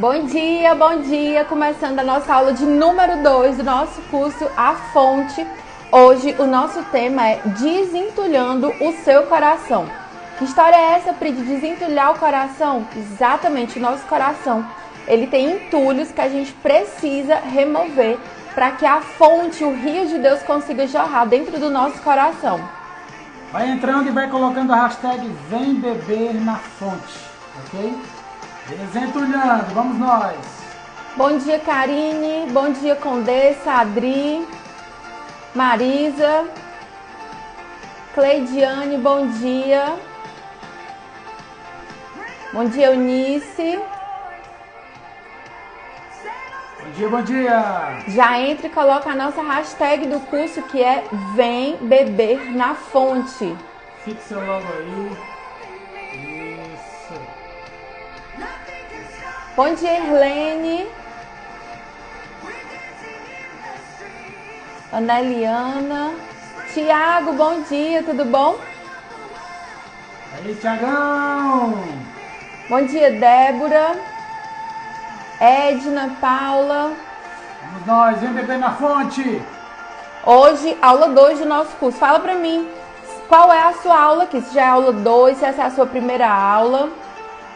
Bom dia, bom dia! Começando a nossa aula de número 2 do nosso curso A Fonte. Hoje o nosso tema é Desentulhando o seu coração. Que história é essa, Pri, de desentulhar o coração? Exatamente, o nosso coração. Ele tem entulhos que a gente precisa remover para que a fonte, o rio de Deus consiga jorrar dentro do nosso coração. Vai entrando e vai colocando a hashtag Vem Beber na Fonte, ok? Desentulhando, vamos nós! Bom dia, Karine. Bom dia, Condessa, Adri, Marisa, Cleidiane, bom dia. Bom dia, Eunice. Bom dia, bom dia! Já entra e coloca a nossa hashtag do curso, que é Vem Beber na Fonte. Fixa logo aí. Isso. Bom dia, Irlene. Ana Eliana. Tiago, bom dia, tudo bom? Aí, Tiagão! Bom dia, Débora. Edna, Paula. Vamos nós, vem beber na fonte! Hoje, aula 2 do nosso curso. Fala pra mim, qual é a sua aula aqui? Se já é aula 2, se essa é a sua primeira aula.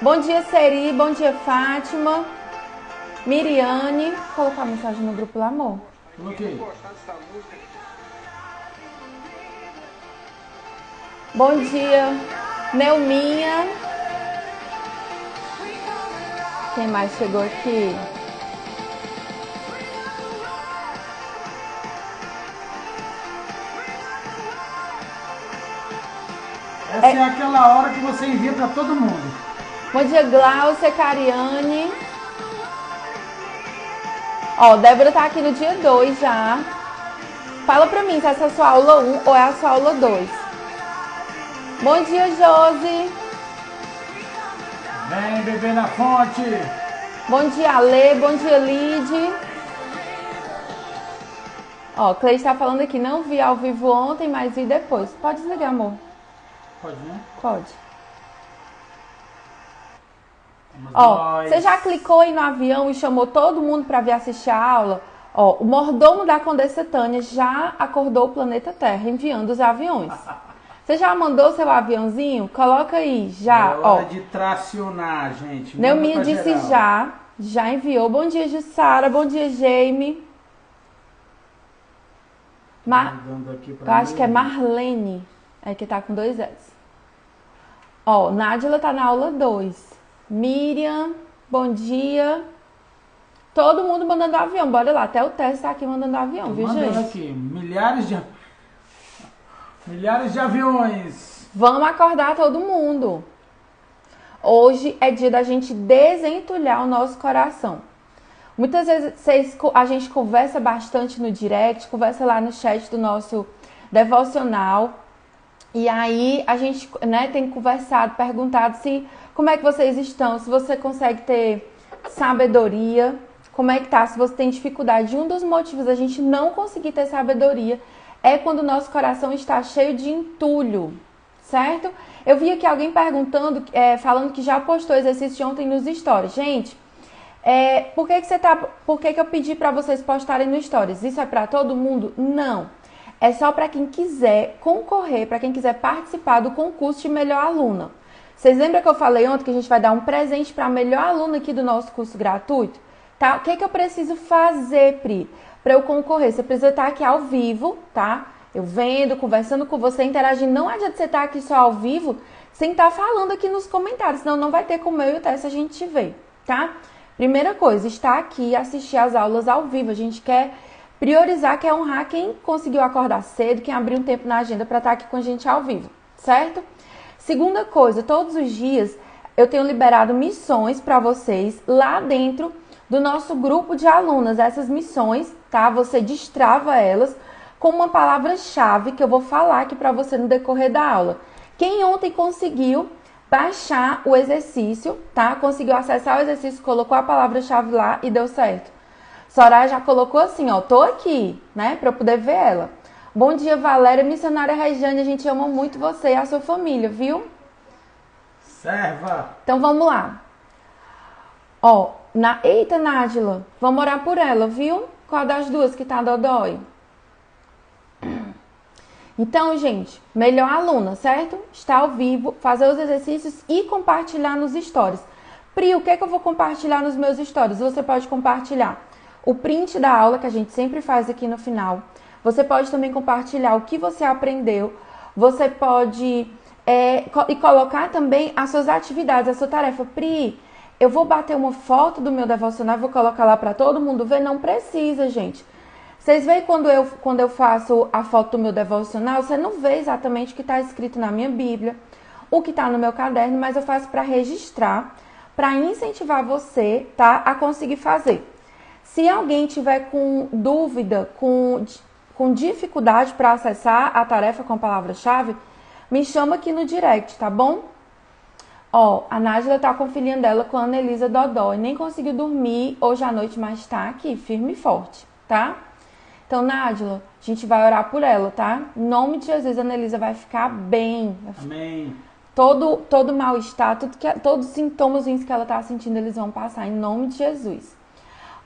Bom dia, Seri. Bom dia, Fátima. Miriane. Vou colocar a mensagem no grupo lá, amor. Coloquei. Bom dia, Neuminha. Quem mais chegou aqui? Essa é aquela hora que você envia para todo mundo. Bom dia, Glaucia, Cariane. Ó, Débora tá aqui no dia 2 já. Fala pra mim se essa é a sua aula 1 ou é a sua aula 2. Bom dia, Josi. Vem beber na fonte. Bom dia, Ale. Bom dia, Lid. Ó, Cleide tá falando aqui, não vi ao vivo ontem, mas vi depois. Pode desligar, amor. Pode, né? Pode. Vamos Ó, nós. você já clicou aí no avião e chamou todo mundo para vir assistir a aula? Ó, o mordomo da Condessa Tânia já acordou o planeta Terra enviando os aviões. Você já mandou seu aviãozinho? Coloca aí, já, É ó. hora de tracionar, gente. Neuminha Manda pra disse geral. já enviou. Bom dia, Jussara. Bom dia, Jaime. Mandando aqui pra Eu acho que é mim. Marlene, é que tá com 2 S. Ó, Nádila tá na aula 2. Miriam, bom dia. Todo mundo mandando avião, bora lá. Até o Tess tá aqui mandando avião, Tô viu, mandando gente? aqui, milhares de aviões. Vamos acordar todo mundo. Hoje é dia da gente desentulhar o nosso coração. Muitas vezes a gente conversa bastante no direct, conversa lá no chat do nosso devocional. E aí a gente, né, tem conversado, perguntado como é que vocês estão, se você consegue ter sabedoria, como é que tá, se você tem dificuldade. Um dos motivos da gente não conseguir ter sabedoria é quando o nosso coração está cheio de entulho, certo? Eu vi aqui alguém perguntando, falando que já postou exercício de ontem nos stories. Gente, por que eu pedi para vocês postarem no stories? Isso é para todo mundo? Não. É só para quem quiser concorrer, para quem quiser participar do concurso de melhor aluna. Vocês lembram que eu falei ontem que a gente vai dar um presente para a melhor aluna aqui do nosso curso gratuito? Tá? O que eu preciso fazer, Pri, para eu concorrer? Você precisa estar aqui ao vivo, tá? Eu vendo, conversando com você, interagindo. Não adianta você estar aqui só ao vivo sem estar falando aqui nos comentários, senão não vai ter como eu e o Tess a gente te ver, tá? Primeira coisa, estar aqui e assistir as aulas ao vivo. A gente quer priorizar, quer honrar quem conseguiu acordar cedo, quem abriu um tempo na agenda para estar aqui com a gente ao vivo, certo? Segunda coisa, todos os dias eu tenho liberado missões para vocês lá dentro do nosso grupo de alunas. Essas missões, tá? Você destrava elas com uma palavra-chave que eu vou falar aqui para você no decorrer da aula. Quem ontem conseguiu baixar o exercício, tá? Conseguiu acessar o exercício, colocou a palavra-chave lá e deu certo. Soraya já colocou assim, ó, tô aqui, né, para eu poder ver ela. Bom dia, Valéria, missionária Regiane, a gente ama muito você e a sua família, viu? Serva. Então vamos lá. Ó, Eita, Nádila, vamos orar por ela, viu? Qual das duas que tá dodói? Então, gente, melhor aluna, certo? Está ao vivo, fazer os exercícios e compartilhar nos stories. Pri, o que é que eu vou compartilhar nos meus stories? Você pode compartilhar o print da aula, que a gente sempre faz aqui no final. Você pode também compartilhar o que você aprendeu. Você pode e colocar também as suas atividades, a sua tarefa. Pri, eu vou bater uma foto do meu devocional, vou colocar lá para todo mundo ver? Não precisa, gente. Vocês veem quando eu faço a foto do meu devocional, você não vê exatamente o que está escrito na minha Bíblia, o que está no meu caderno, mas eu faço para registrar, para incentivar você, tá, a conseguir fazer. Se alguém tiver com dúvida, com dificuldade para acessar a tarefa com a palavra-chave, me chama aqui no direct, tá bom? Ó, a Nájila tá com a filhinha dela, com a Ana Elisa Dodói, nem conseguiu dormir hoje à noite, mas tá aqui, firme e forte, tá? Então, Nájila, a gente vai orar por ela, tá? Em nome de Jesus, a Ana Elisa vai ficar bem. Amém. Todo mal-estar, todos os sintomas ruins que ela tá sentindo, eles vão passar, em nome de Jesus.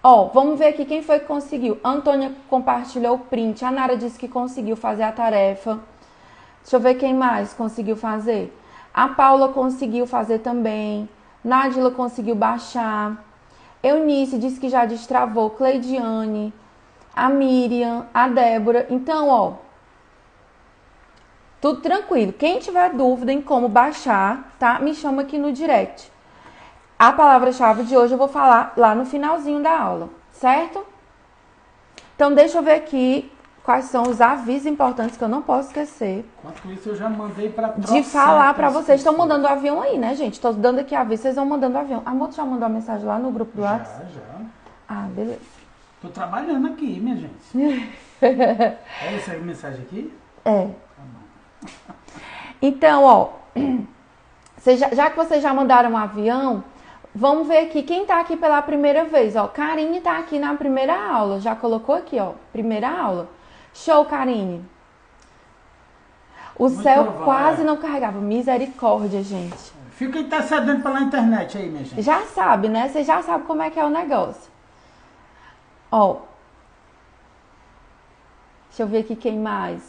Ó, vamos ver aqui quem foi que conseguiu. A Antônia compartilhou o print, a Nara disse que conseguiu fazer a tarefa. Deixa eu ver quem mais conseguiu fazer. A Paula conseguiu fazer também. Nádila conseguiu baixar. Eunice disse que já destravou. Cleidiane, a Miriam, a Débora. Então, ó, tudo tranquilo. Quem tiver dúvida em como baixar, tá? Me chama aqui no direct. A palavra-chave de hoje eu vou falar lá no finalzinho da aula, certo? Então, deixa eu ver aqui quais são os avisos importantes que eu não posso esquecer. Enquanto isso, eu já mandei para de falar para vocês. Estão mandando o avião aí, né, gente? Estou dando aqui aviso, vocês vão mandando o avião. Amor, tu já mandou a mensagem lá no grupo do WhatsApp? Já. Ah, beleza. Tô trabalhando aqui, minha gente. É essa mensagem aqui? É. Tá bom. Então, ó, já que vocês já mandaram um avião, vamos ver aqui quem tá aqui pela primeira vez, ó. Karine tá aqui na primeira aula, já colocou aqui, ó, primeira aula. Show, Karine. O céu quase não carregava. Misericórdia, gente. Fica intercedendo pela internet aí, minha gente. Já sabe, né? Você já sabe como é que é o negócio. Ó. Deixa eu ver aqui quem mais.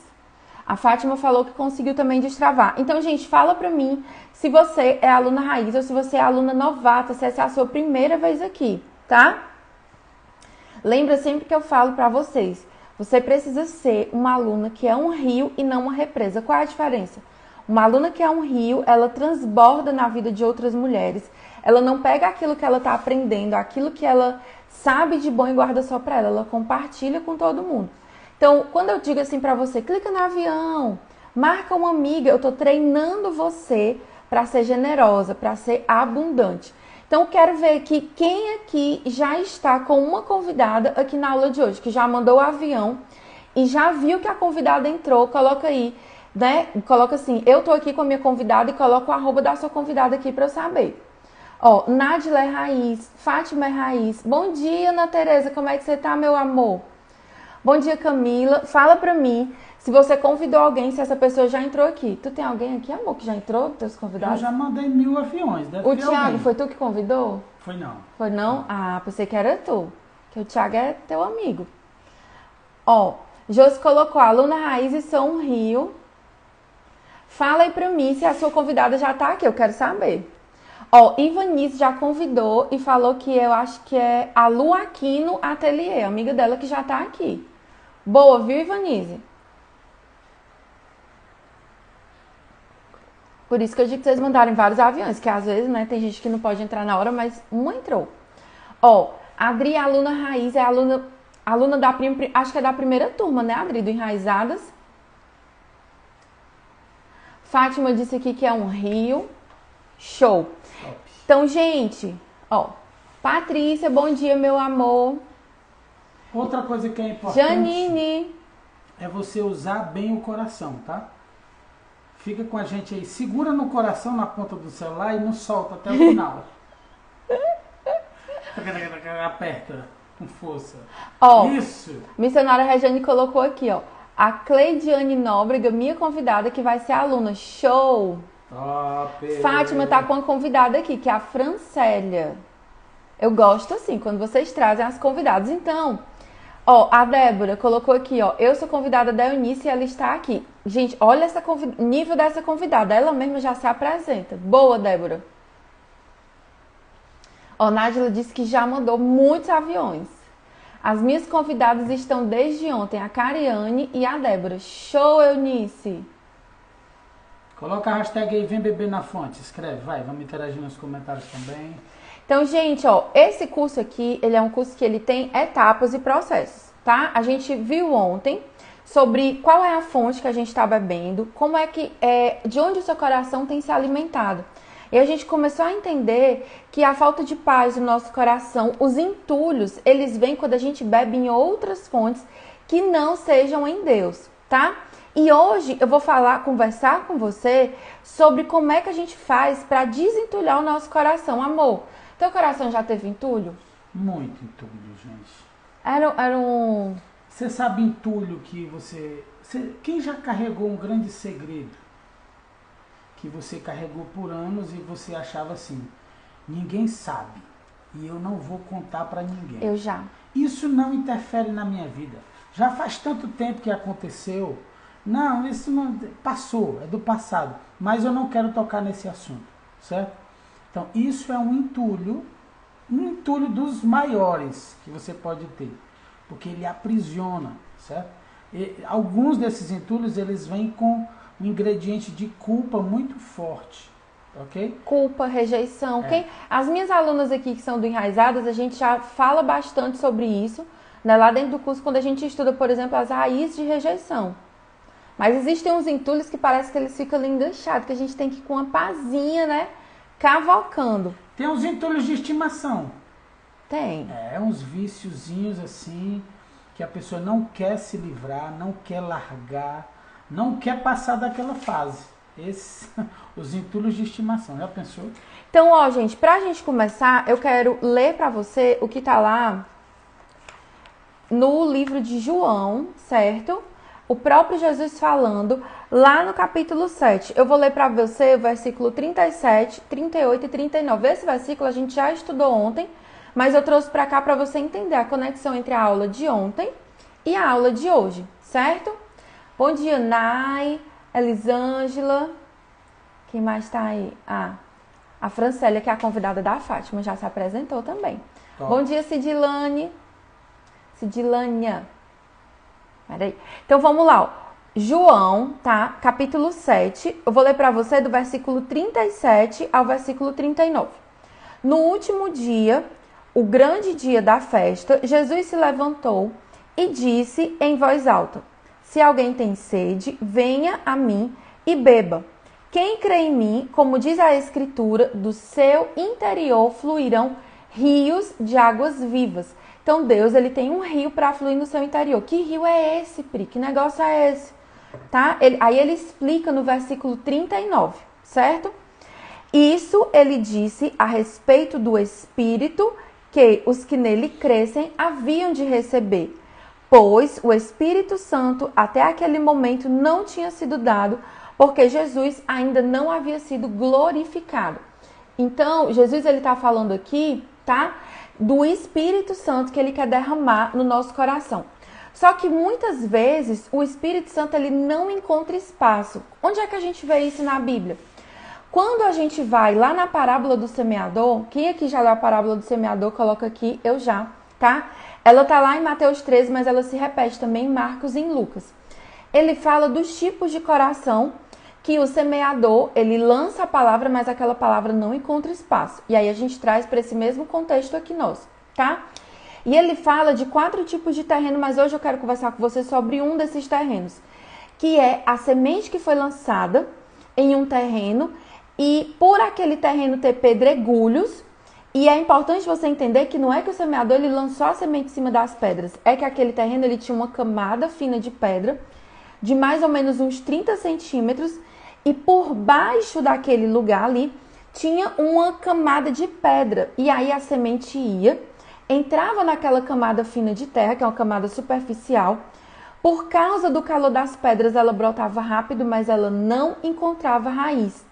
A Fátima falou que conseguiu também destravar. Então, gente, fala pra mim se você é aluna raiz ou se você é aluna novata, se essa é a sua primeira vez aqui, tá? Lembra sempre que eu falo pra vocês. Você precisa ser uma aluna que é um rio e não uma represa. Qual é a diferença? Uma aluna que é um rio, ela transborda na vida de outras mulheres. Ela não pega aquilo que ela está aprendendo, aquilo que ela sabe de bom e guarda só para ela. Ela compartilha com todo mundo. Então, quando eu digo assim para você, clica no avião, marca uma amiga, eu estou treinando você para ser generosa, para ser abundante. Então, eu quero ver aqui quem aqui já está com uma convidada aqui na aula de hoje, que já mandou o avião e já viu que a convidada entrou. Coloca aí, né? Coloca assim, eu tô aqui com a minha convidada e coloca o arroba da sua convidada aqui para eu saber. Ó, Nádila é raiz, Fátima é raiz. Bom dia, Ana Tereza, como é que você tá, meu amor? Bom dia, Camila. Fala pra mim se você convidou alguém, se essa pessoa já entrou aqui. Tu tem alguém aqui, amor, que já entrou, teus convidados? Eu já mandei 1000 aviões, deve O ter Thiago, alguém. foi tu que convidou? Foi não. Foi não? Ah, pensei que era tu. Que o Thiago é teu amigo. Ó, Josi colocou, aluna raiz e sou um rio. Fala aí pra mim se a sua convidada já tá aqui, eu quero saber. Ó, Ivanice já convidou e falou que eu acho que é a Lu Aquino Atelier, amiga dela que já tá aqui. Boa, viu, Ivanice? Por isso que eu digo que vocês mandarem vários aviões, que às vezes, né, tem gente que não pode entrar na hora, mas uma entrou. Ó, Adri, aluna raiz, é aluna da acho que é da primeira turma, né, Adri, do Enraizadas. Fátima disse aqui que é um rio. Show. Top. Então, gente, ó, Patrícia, bom dia, meu amor. Outra coisa que é importante Janine. é você usar bem o coração, tá? Fica com a gente aí, segura no coração na ponta do celular e não solta até o final. Aperta com força. Ó, isso. Missionária Regiane colocou aqui, ó, a Cleidiane Nóbrega, minha convidada, que vai ser aluna. Show! Top. Fátima tá com uma convidada aqui, que é a Francélia. Eu gosto assim, quando vocês trazem as convidadas. Então, ó, a Débora colocou aqui, ó, eu sou convidada da Eunice e ela está aqui. Gente, olha o nível dessa convidada, ela mesma já se apresenta. Boa, Débora. Ó, Nájila disse que já mandou muitos aviões. As minhas convidadas estão desde ontem, a Cariane e a Débora. Show, Eunice! Coloca a hashtag aí, vem beber na fonte, escreve, vai, vamos interagir nos comentários também. Então, gente, ó, esse curso aqui, ele é um curso que ele tem etapas e processos, tá? A gente viu ontem sobre qual é a fonte que a gente está bebendo, como é que de onde o seu coração tem se alimentado. E a gente começou a entender que a falta de paz no nosso coração, os entulhos, eles vêm quando a gente bebe em outras fontes que não sejam em Deus, tá? E hoje eu vou conversar com você sobre como é que a gente faz para desentulhar o nosso coração. Amor, teu coração já teve entulho? Muito entulho, gente. Era um... Você sabe entulho que quem já carregou um grande segredo? Que você carregou por anos e você achava assim, ninguém sabe e eu não vou contar para ninguém. Eu já. Isso não interfere na minha vida. Já faz tanto tempo que aconteceu. Não, isso não passou, é do passado. Mas eu não quero tocar nesse assunto, certo? Então, isso é um entulho dos maiores que você pode ter, porque ele aprisiona, certo? E alguns desses entulhos, eles vêm com um ingrediente de culpa muito forte, ok? Culpa, rejeição. As minhas alunas aqui que são do Enraizadas, a gente já fala bastante sobre isso, né? Lá dentro do curso, quando a gente estuda, por exemplo, as raízes de rejeição. Mas existem uns entulhos que parece que eles ficam ali enganchados, que a gente tem que ir com uma pazinha, né? Cavalcando. Tem uns entulhos de estimação. Tem. Uns viciozinhos assim, que a pessoa não quer se livrar, não quer largar, não quer passar daquela fase. Os entulhos de estimação, já pensou? Então, ó, gente, pra gente começar, eu quero ler pra você o que tá lá no livro de João, certo? O próprio Jesus falando lá no capítulo 7. Eu vou ler pra você o versículo 37, 38 e 39. Esse versículo a gente já estudou ontem, mas eu trouxe pra cá pra você entender a conexão entre a aula de ontem e a aula de hoje, certo? Bom dia, Nai, Elisângela. Quem mais tá aí? A Francélia, que é a convidada da Fátima, já se apresentou também. Top. Bom dia, Cidilânia. Peraí. Então, vamos lá. Ó. João, tá? Capítulo 7. Eu vou ler pra você do versículo 37 ao versículo 39. No último dia, o grande dia da festa, Jesus se levantou e disse em voz alta: se alguém tem sede, venha a mim e beba. Quem crê em mim, como diz a Escritura, do seu interior fluirão rios de águas vivas. Então Deus, ele tem um rio para fluir no seu interior. Que rio é esse, Pri? Que negócio é esse? Tá? Aí ele explica no versículo 39, certo? Isso ele disse a respeito do Espírito que os que nele crescem haviam de receber. Pois o Espírito Santo até aquele momento não tinha sido dado, porque Jesus ainda não havia sido glorificado. Então, Jesus ele está falando aqui, tá? Do Espírito Santo que ele quer derramar no nosso coração. Só que muitas vezes o Espírito Santo ele não encontra espaço. Onde é que a gente vê isso na Bíblia? Quando a gente vai lá na parábola do semeador, quem aqui já leu a parábola do semeador, coloca aqui, eu já, tá? Ela tá lá em Mateus 13, mas ela se repete também em Marcos e em Lucas. Ele fala dos tipos de coração que o semeador, ele lança a palavra, mas aquela palavra não encontra espaço. E aí a gente traz para esse mesmo contexto aqui nosso, tá? E ele fala de 4 tipos de terreno, mas hoje eu quero conversar com você sobre um desses terrenos, que é a semente que foi lançada em um terreno e por aquele terreno ter pedregulhos. E é importante você entender que não é que o semeador ele lançou a semente em cima das pedras, é que aquele terreno ele tinha uma camada fina de pedra de mais ou menos uns 30 centímetros e por baixo daquele lugar ali tinha uma camada de pedra. E aí a semente ia, entrava naquela camada fina de terra, que é uma camada superficial. Por causa do calor das pedras, ela brotava rápido, mas ela não encontrava raiz.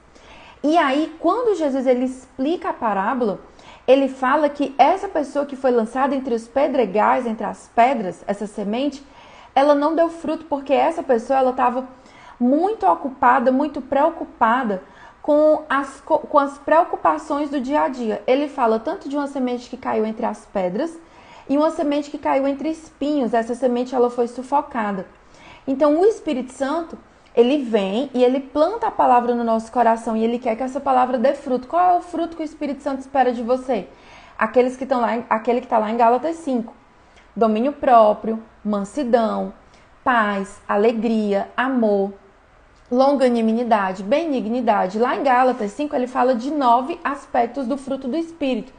E aí, quando Jesus ele explica a parábola, ele fala que essa pessoa que foi lançada entre os pedregais, entre as pedras, essa semente, ela não deu fruto porque essa pessoa ela estava muito ocupada, muito preocupada com as preocupações do dia a dia. Ele fala tanto de uma semente que caiu entre as pedras e uma semente que caiu entre espinhos. Essa semente ela foi sufocada. Então o Espírito Santo, ele vem e ele planta a palavra no nosso coração e ele quer que essa palavra dê fruto. Qual é o fruto que o Espírito Santo espera de você? Aquele que está lá em Gálatas 5. Domínio próprio, mansidão, paz, alegria, amor, longanimidade, benignidade. Lá em Gálatas 5 ele fala de 9 aspectos do fruto do Espírito,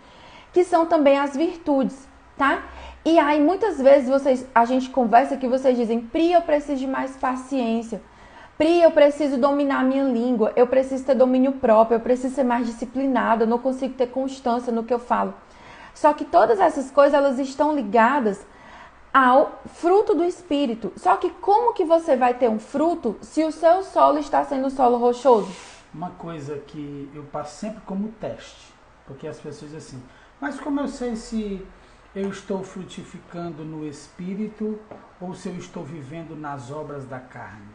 que são também as virtudes, tá? E aí muitas vezes a gente conversa que vocês dizem, Pri, eu preciso de mais paciência. Pri, eu preciso dominar a minha língua, eu preciso ter domínio próprio, eu preciso ser mais disciplinada, eu não consigo ter constância no que eu falo. Só que todas essas coisas, elas estão ligadas ao fruto do Espírito. Só que como que você vai ter um fruto se o seu solo está sendo solo rochoso? Uma coisa que eu passo sempre como teste, porque as pessoas dizem assim, mas como eu sei se eu estou frutificando no Espírito ou se eu estou vivendo nas obras da carne?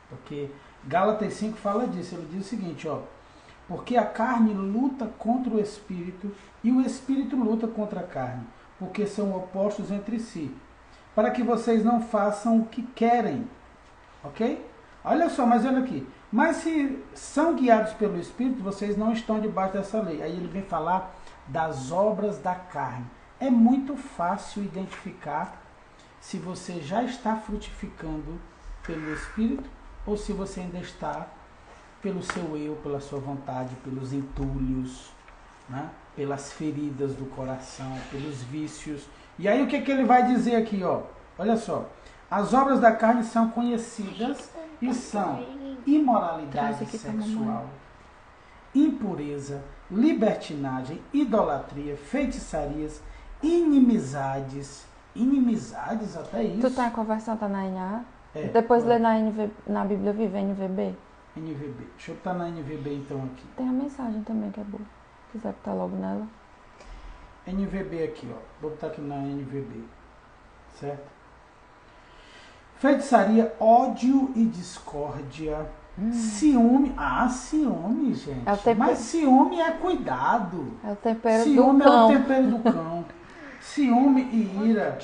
Porque Gálatas 5 fala disso, ele diz o seguinte, ó, porque a carne luta contra o Espírito e o Espírito luta contra a carne, porque são opostos entre si, para que vocês não façam o que querem, ok? Olha só, mas olha aqui, mas se são guiados pelo Espírito, vocês não estão debaixo dessa lei. Aí ele vem falar das obras da carne. É muito fácil identificar se você já está frutificando pelo Espírito ou se você ainda está pelo seu eu, pela sua vontade, pelos entulhos, né? Pelas feridas do coração, pelos vícios. E aí o que ele vai dizer aqui, ó? Olha só. As obras da carne são conhecidas e são imoralidade sexual, impureza, libertinagem, idolatria, feitiçarias, inimizades. Inimizades, até isso. Tu tá com a versão, tá na NA? É, depois lê na Bíblia Viva, NVB. NVB. Deixa eu botar na NVB então aqui. Tem a mensagem também que é boa. Se quiser botar logo nela. NVB aqui, ó. Vou botar aqui na NVB. Certo? Feitiçaria, ódio e discórdia. Ciúme. Ah, ciúme, gente. Mas ciúme é cuidado. É o tempero ciúme do cão. Ciúme é o tempero do cão. Ciúme e ira.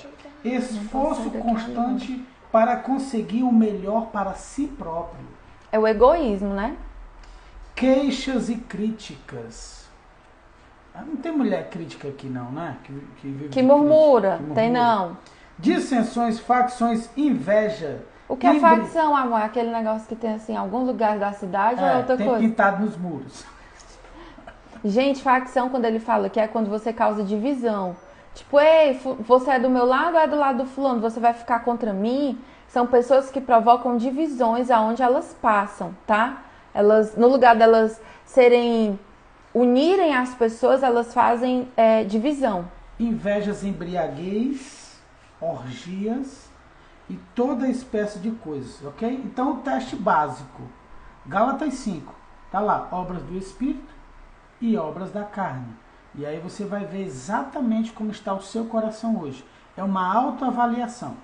Esforço constante para conseguir o melhor para si próprio. É o egoísmo, né? Queixas e críticas. Não tem mulher crítica aqui não, né? Que murmura. Tem não. Dissensões, facções, inveja. O que é facção, amor? Aquele negócio que tem assim em algum lugar da cidade ou é outra coisa? Tem pintado nos muros. Gente, facção, quando ele fala que é quando você causa divisão. Tipo, ei, você é do meu lado ou é do lado do fulano? Você vai ficar contra mim? São pessoas que provocam divisões aonde elas passam, tá? Elas, no lugar delas unirem as pessoas, elas fazem divisão. Invejas, embriaguez, orgias e toda espécie de coisas, ok? Então, o teste básico. Gálatas 5. Tá lá, obras do Espírito e obras da carne. E aí você vai ver exatamente como está o seu coração hoje. É uma autoavaliação.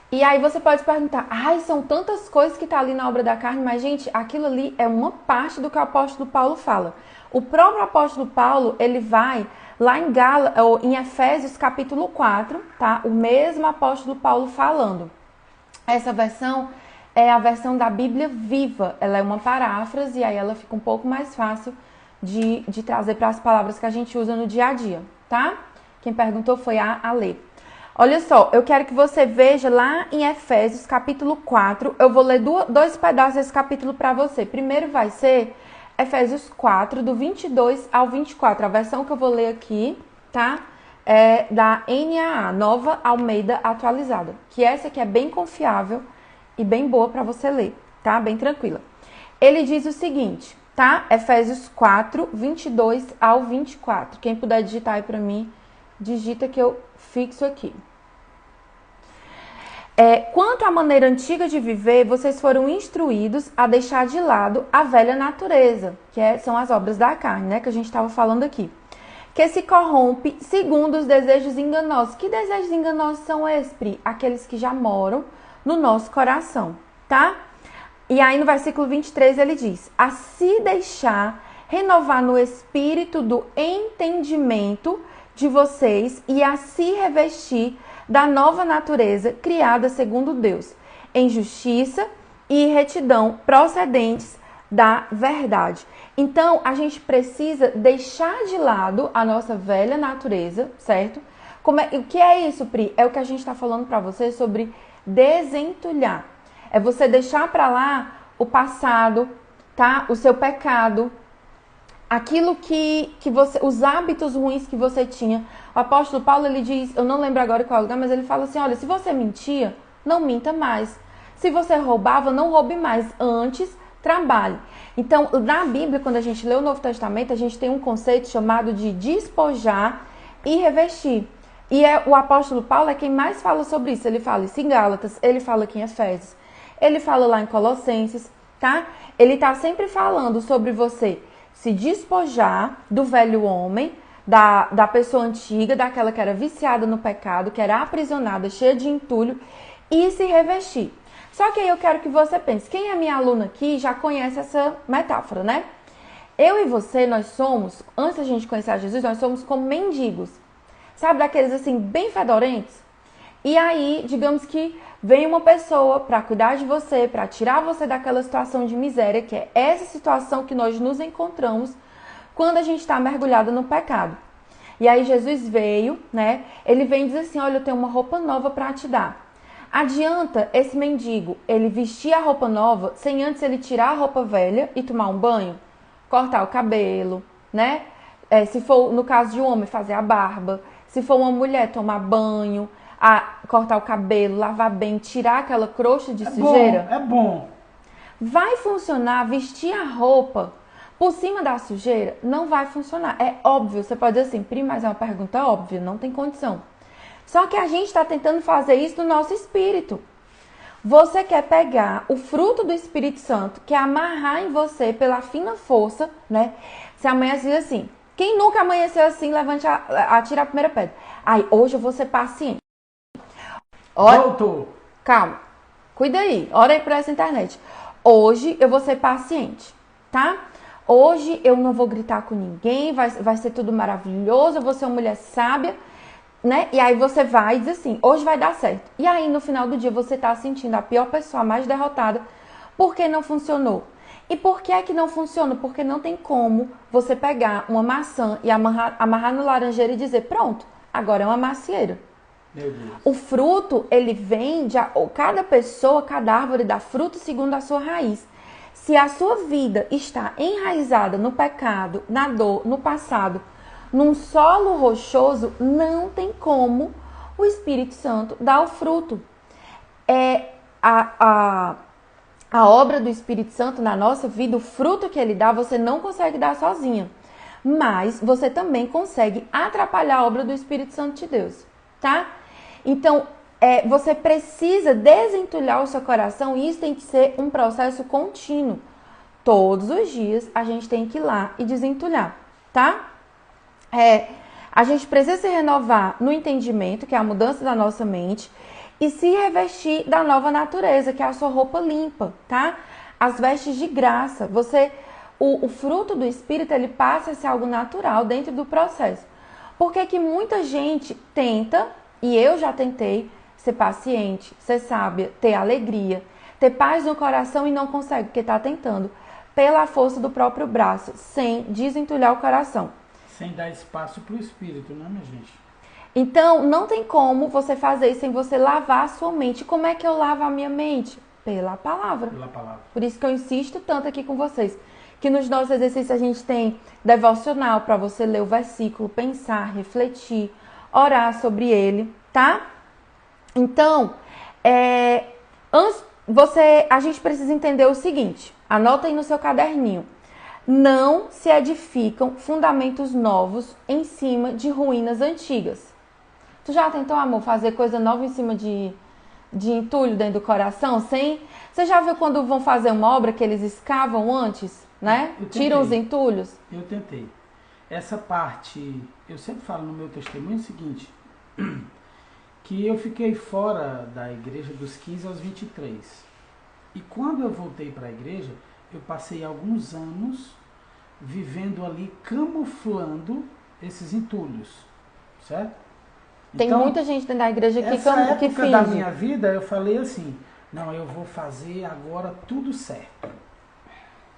E aí você pode perguntar, são tantas coisas que tá ali na obra da carne, mas gente, aquilo ali é uma parte do que o apóstolo Paulo fala. O próprio apóstolo Paulo, ele vai lá em Efésios capítulo 4, tá? O mesmo apóstolo Paulo falando. Essa versão é a versão da Bíblia Viva. Ela é uma paráfrase e aí ela fica um pouco mais fácil de trazer para as palavras que a gente usa no dia a dia, tá? Quem perguntou foi a Ale. Olha só, eu quero que você veja lá em Efésios capítulo 4, eu vou ler dois pedaços desse capítulo para você. Primeiro vai ser Efésios 4, do 22 ao 24. A versão que eu vou ler aqui, tá? É da NAA, Nova Almeida Atualizada. Que essa aqui é bem confiável e bem boa para você ler, tá? Bem tranquila. Ele diz o seguinte, tá? Efésios 4, 22 ao 24. Quem puder digitar aí para mim, digita que eu fixo aqui. Quanto à maneira antiga de viver, vocês foram instruídos a deixar de lado a velha natureza, que são as obras da carne, né, que a gente estava falando aqui, que se corrompe segundo os desejos enganosos. Que desejos enganosos são esses, Pri? Aqueles que já moram no nosso coração, tá? E aí no versículo 23 ele diz: a se deixar renovar no espírito do entendimento de vocês e a se revestir da nova natureza criada segundo Deus, em justiça e retidão procedentes da verdade. Então, a gente precisa deixar de lado a nossa velha natureza, certo? O que é isso, Pri? É o que a gente está falando para você sobre desentulhar. É você deixar para lá o passado, tá? O seu pecado, aquilo que você, os hábitos ruins que você tinha. O apóstolo Paulo, ele diz, eu não lembro agora qual lugar, mas ele fala assim, olha, se você mentia, não minta mais. Se você roubava, não roube mais. Antes, trabalhe. Então, na Bíblia, quando a gente lê o Novo Testamento, a gente tem um conceito chamado de despojar e revestir. E o apóstolo Paulo é quem mais fala sobre isso. Ele fala isso em Gálatas, ele fala aqui em Efésios, ele fala lá em Colossenses, tá? Ele tá sempre falando sobre você se despojar do velho homem, da pessoa antiga, daquela que era viciada no pecado, que era aprisionada, cheia de entulho, e se revestir. Só que aí eu quero que você pense, quem é minha aluna aqui já conhece essa metáfora, né? Eu e você, nós somos, antes da gente conhecer a Jesus, nós somos como mendigos. Sabe, daqueles assim, bem fedorentos? E aí, digamos que vem uma pessoa para cuidar de você, para tirar você daquela situação de miséria, que é essa situação que nós nos encontramos quando a gente está mergulhado no pecado. E aí Jesus veio, né? Ele vem e diz assim, olha, eu tenho uma roupa nova para te dar. Adianta esse mendigo, ele vestir a roupa nova sem antes ele tirar a roupa velha e tomar um banho? Cortar o cabelo, né? Se for, no caso de um homem, fazer a barba. Se for uma mulher, tomar banho, cortar o cabelo, lavar bem, tirar aquela crosta de sujeira. É bom. Vai funcionar vestir a roupa por cima da sujeira? Não vai funcionar. É óbvio, você pode dizer assim, Pri, mas é uma pergunta óbvia, não tem condição. Só que a gente está tentando fazer isso no nosso espírito. Você quer pegar o fruto do Espírito Santo, que é amarrar em você pela fina força, né? Se amanhece assim, quem nunca amanheceu assim, levante atira a primeira pedra. Aí, hoje eu vou ser paciente. Voltou. Calma, cuida aí, ora aí pra essa internet. Hoje eu vou ser paciente, tá? Hoje eu não vou gritar com ninguém, vai ser tudo maravilhoso, eu vou ser uma mulher sábia, né? E aí você vai e diz assim, hoje vai dar certo. E aí no final do dia você tá sentindo a pior pessoa, a mais derrotada, porque não funcionou. E por que é que não funciona? Porque não tem como você pegar uma maçã e amarrar no laranjeiro e dizer, pronto, agora é uma macieira. Meu Deus. O fruto, ele vem de... Cada pessoa, cada árvore dá fruto segundo a sua raiz. Se a sua vida está enraizada no pecado, na dor, no passado, num solo rochoso, não tem como o Espírito Santo dar o fruto. A obra do Espírito Santo na nossa vida, o fruto que ele dá, você não consegue dar sozinha. Mas você também consegue atrapalhar a obra do Espírito Santo de Deus, tá? Então, você precisa desentulhar o seu coração e isso tem que ser um processo contínuo. Todos os dias a gente tem que ir lá e desentulhar, tá? A gente precisa se renovar no entendimento, que é a mudança da nossa mente, e se revestir da nova natureza, que é a sua roupa limpa, tá? As vestes de graça. O fruto do Espírito, ele passa a ser algo natural dentro do processo. Por que que muita gente tenta, e eu já tentei, ser paciente, ser sábia, ter alegria, ter paz no coração e não consegue, porque está tentando, pela força do próprio braço, sem desentulhar o coração. Sem dar espaço para o Espírito, né, minha gente? Então, não tem como você fazer isso sem você lavar a sua mente. Como é que eu lavo a minha mente? Pela palavra. Pela palavra. Por isso que eu insisto tanto aqui com vocês. Que nos nossos exercícios a gente tem devocional para você ler o versículo, pensar, refletir, orar sobre ele, tá? Então, a gente precisa entender o seguinte. Anota aí no seu caderninho. Não se edificam fundamentos novos em cima de ruínas antigas. Tu já tentou, amor, fazer coisa nova em cima de entulho dentro do coração? Você já viu quando vão fazer uma obra que eles escavam antes, né? Tiram os entulhos? Eu tentei. Essa parte eu sempre falo no meu testemunho o seguinte, que eu fiquei fora da igreja dos 15 aos 23. E quando eu voltei para a igreja, eu passei alguns anos vivendo ali, camuflando esses entulhos, certo? Tem Então, muita gente dentro da igreja que essa época finge. da minha vida, eu falei assim, não, eu vou fazer agora tudo certo.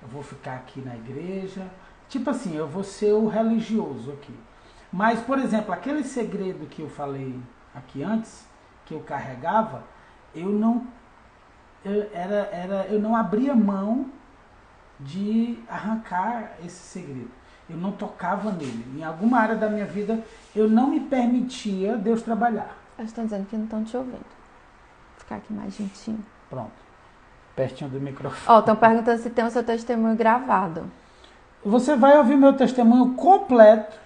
Eu vou ficar aqui na igreja, tipo assim, eu vou ser o religioso aqui. Mas, por exemplo, aquele segredo que eu falei aqui antes, que eu carregava, eu não abria mão de arrancar esse segredo. Eu não tocava nele. Em alguma área da minha vida, eu não me permitia Deus trabalhar. Eles estão dizendo que não estão te ouvindo. Vou ficar aqui mais gentinho. Pronto. Pertinho do microfone. Ó, estão perguntando se tem o seu testemunho gravado. Você vai ouvir meu testemunho completo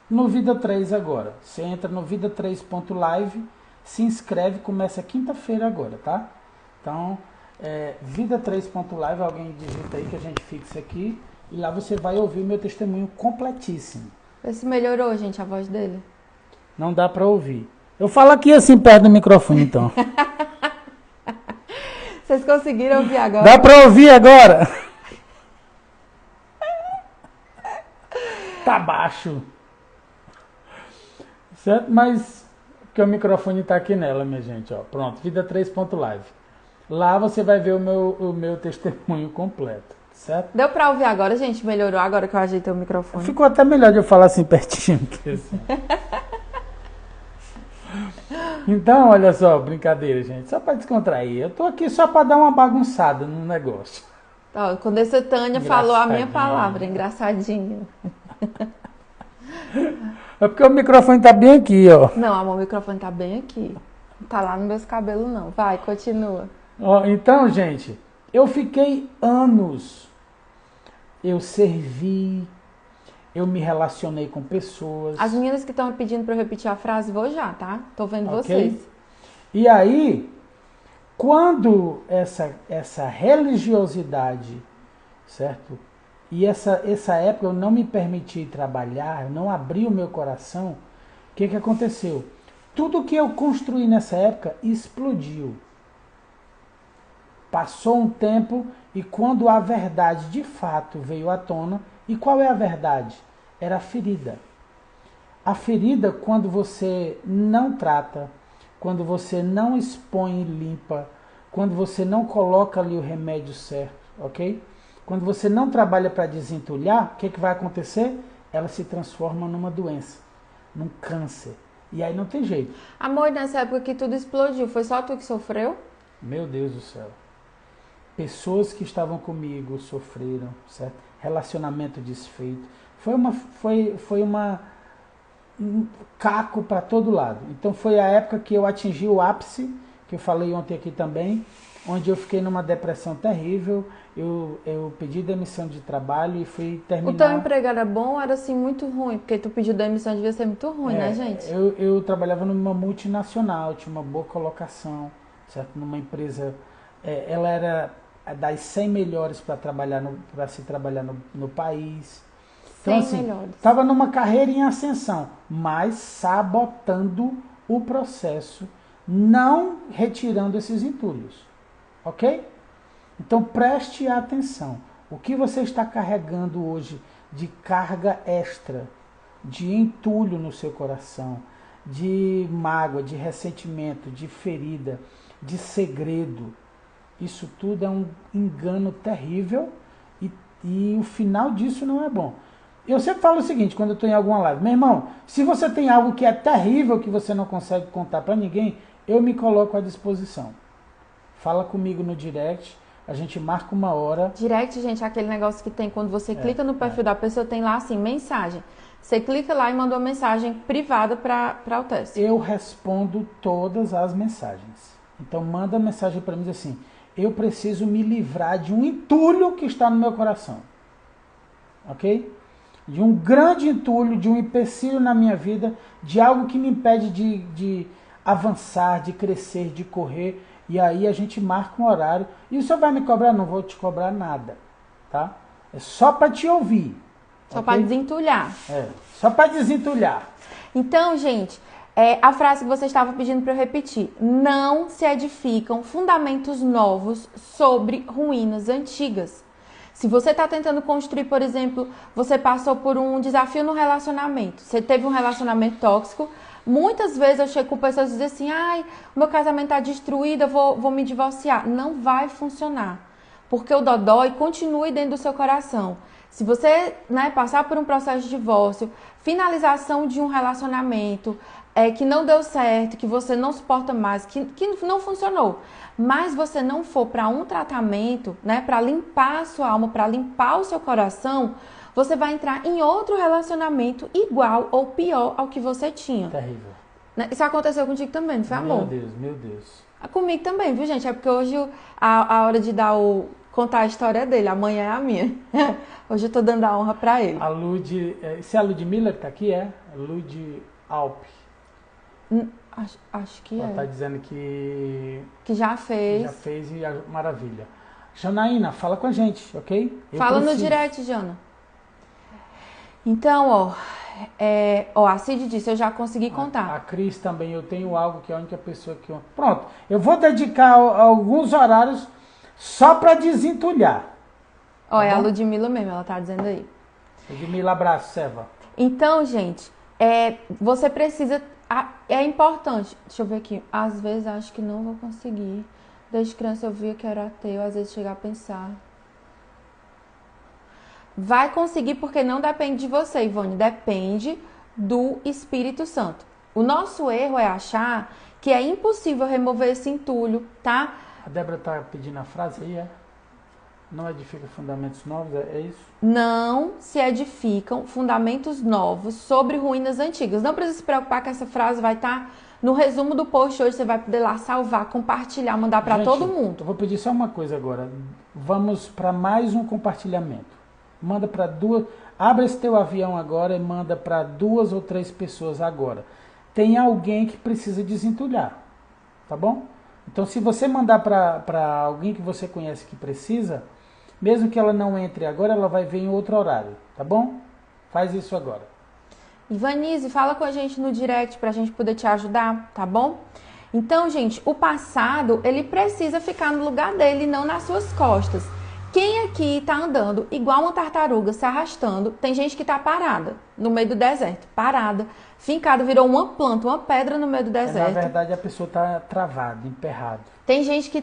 no Vida 3 agora. Você entra no vida3.live, se inscreve, começa quinta-feira agora, tá? Então, vida3.live, alguém digita aí que a gente fixa aqui. E lá você vai ouvir o meu testemunho completíssimo. Vê se melhorou, gente, a voz dele. Não dá pra ouvir. Eu falo aqui assim, perto do microfone, então. Vocês conseguiram ouvir agora? Dá pra ouvir agora? Tá baixo. Certo? Mas, porque o microfone tá aqui nela, minha gente, ó. Pronto, vida3.live. Lá você vai ver o meu testemunho completo. Certo? Deu pra ouvir agora, gente? Melhorou agora que eu ajeitei o microfone. Ficou até melhor de eu falar assim pertinho. Que assim. Então, olha só, brincadeira, gente. Só pra descontrair. Eu tô aqui só pra dar uma bagunçada no negócio. Ó, quando essa Tânia falou a minha palavra, engraçadinho. É porque o microfone tá bem aqui, ó. Não, amor, o microfone tá bem aqui. Não tá lá nos meus cabelos, não. Vai, continua. Ó, então, gente, eu fiquei anos. Eu servi, eu me relacionei com pessoas. As meninas que estão pedindo para eu repetir a frase, vou já, tá? Tô vendo Okay? vocês. E aí, quando essa religiosidade, certo? E essa época eu não me permiti trabalhar, eu não abri o meu coração, o que aconteceu? Tudo que eu construí nessa época explodiu. Passou um tempo e quando a verdade de fato veio à tona, e qual é a verdade? Era a ferida. A ferida, quando você não trata, quando você não expõe e limpa, quando você não coloca ali o remédio certo, ok? Quando você não trabalha para desentulhar, o que vai acontecer? Ela se transforma numa doença, num câncer. E aí não tem jeito. Amor, nessa época que tudo explodiu, foi só tu que sofreu? Meu Deus do céu. Pessoas que estavam comigo sofreram, certo? Relacionamento desfeito. Foi um caco para todo lado. Então foi a época que eu atingi o ápice, que eu falei ontem aqui também, onde eu fiquei numa depressão terrível. Eu pedi demissão de trabalho e fui terminar... O teu emprego era bom ou era assim muito ruim? Porque tu pediu demissão, devia ser muito ruim, né, gente? Eu trabalhava numa multinacional, tinha uma boa colocação, certo? Numa empresa... ela era das 100 melhores para se trabalhar no país. Então, 100 assim, melhores. estava numa carreira em ascensão, mas sabotando o processo, não retirando esses entulhos. Ok? Então preste atenção. O que você está carregando hoje de carga extra, de entulho no seu coração, de mágoa, de ressentimento, de ferida, de segredo, isso tudo é um engano terrível e o final disso não é bom. Eu sempre falo o seguinte, quando eu estou em alguma live, meu irmão, se você tem algo que é terrível, que você não consegue contar para ninguém, eu me coloco à disposição. Fala comigo no direct, a gente marca uma hora. Direct, gente, é aquele negócio que tem quando você clica no perfil da pessoa, tem lá assim, mensagem. Você clica lá e manda uma mensagem privada para o teste. Eu respondo todas as mensagens. Então manda mensagem para mim assim, eu preciso me livrar de um entulho que está no meu coração. Ok? De um grande entulho, de um empecilho na minha vida, de algo que me impede de avançar, de crescer, de correr. E aí a gente marca um horário. E o senhor vai me cobrar? Não vou te cobrar nada. Tá? É só para te ouvir. Só ok? para desentulhar. Só para desentulhar. Então, gente, a frase que você estava pedindo para eu repetir. Não se edificam fundamentos novos sobre ruínas antigas. Se você está tentando construir, por exemplo, você passou por um desafio no relacionamento, você teve um relacionamento tóxico, muitas vezes eu chego com pessoas e dizem assim, ai, o meu casamento está destruído, eu vou me divorciar. Não vai funcionar, porque o dodói continua dentro do seu coração. Se você, né, passar por um processo de divórcio, finalização de um relacionamento, que não deu certo, que você não suporta mais, que não funcionou, mas você não for para um tratamento, né, para limpar a sua alma, para limpar o seu coração, você vai entrar em outro relacionamento igual ou pior ao que você tinha. Terrível. Isso aconteceu contigo também, não foi, amor? Meu Deus. Comigo também, viu, gente? É porque hoje a hora de contar a história dele, amanhã é a minha. Hoje eu tô dando a honra pra ele. A Lud, se é a Ludmilla que tá aqui, Lud Alp. Acho que Ela tá dizendo que já fez. Já fez e maravilha. Janaína, fala com a gente, ok? Fala no direct, Jana. Então, a Cid disse, eu já consegui contar. A Cris também, eu tenho algo que é a única pessoa que... Pronto, eu vou dedicar alguns horários só para desentulhar. Tá, é a Ludmilla mesmo, ela tá dizendo aí. Ludmilla, abraço, Seva. Então, gente, você precisa... É importante, deixa eu ver aqui, às vezes acho que não vou conseguir. Desde criança eu via que era ateu, às vezes chegar a pensar. Vai conseguir porque não depende de você, Ivone, depende do Espírito Santo. O nosso erro é achar que é impossível remover esse entulho, tá? A Débora tá pedindo a frase aí, Não edifica fundamentos novos, é isso? Não se edificam fundamentos novos sobre ruínas antigas. Não precisa se preocupar que essa frase vai estar no resumo do post hoje. Você vai poder lá salvar, compartilhar, mandar para todo mundo. Eu vou pedir só uma coisa agora. Vamos para mais um compartilhamento. Manda para duas... Abre esse teu avião agora e manda para 2 ou 3 pessoas agora. Tem alguém que precisa desentulhar, tá bom? Então, se você mandar para alguém que você conhece que precisa... Mesmo que ela não entre agora, ela vai ver em outro horário, tá bom? Faz isso agora. Ivanise, fala com a gente no direct pra gente poder te ajudar, tá bom? Então, gente, o passado, ele precisa ficar no lugar dele, não nas suas costas. Quem aqui tá andando igual uma tartaruga, se arrastando, tem gente que tá parada no meio do deserto, parada, fincada, virou uma planta, uma pedra no meio do deserto. Na verdade, a pessoa tá travada, emperrada.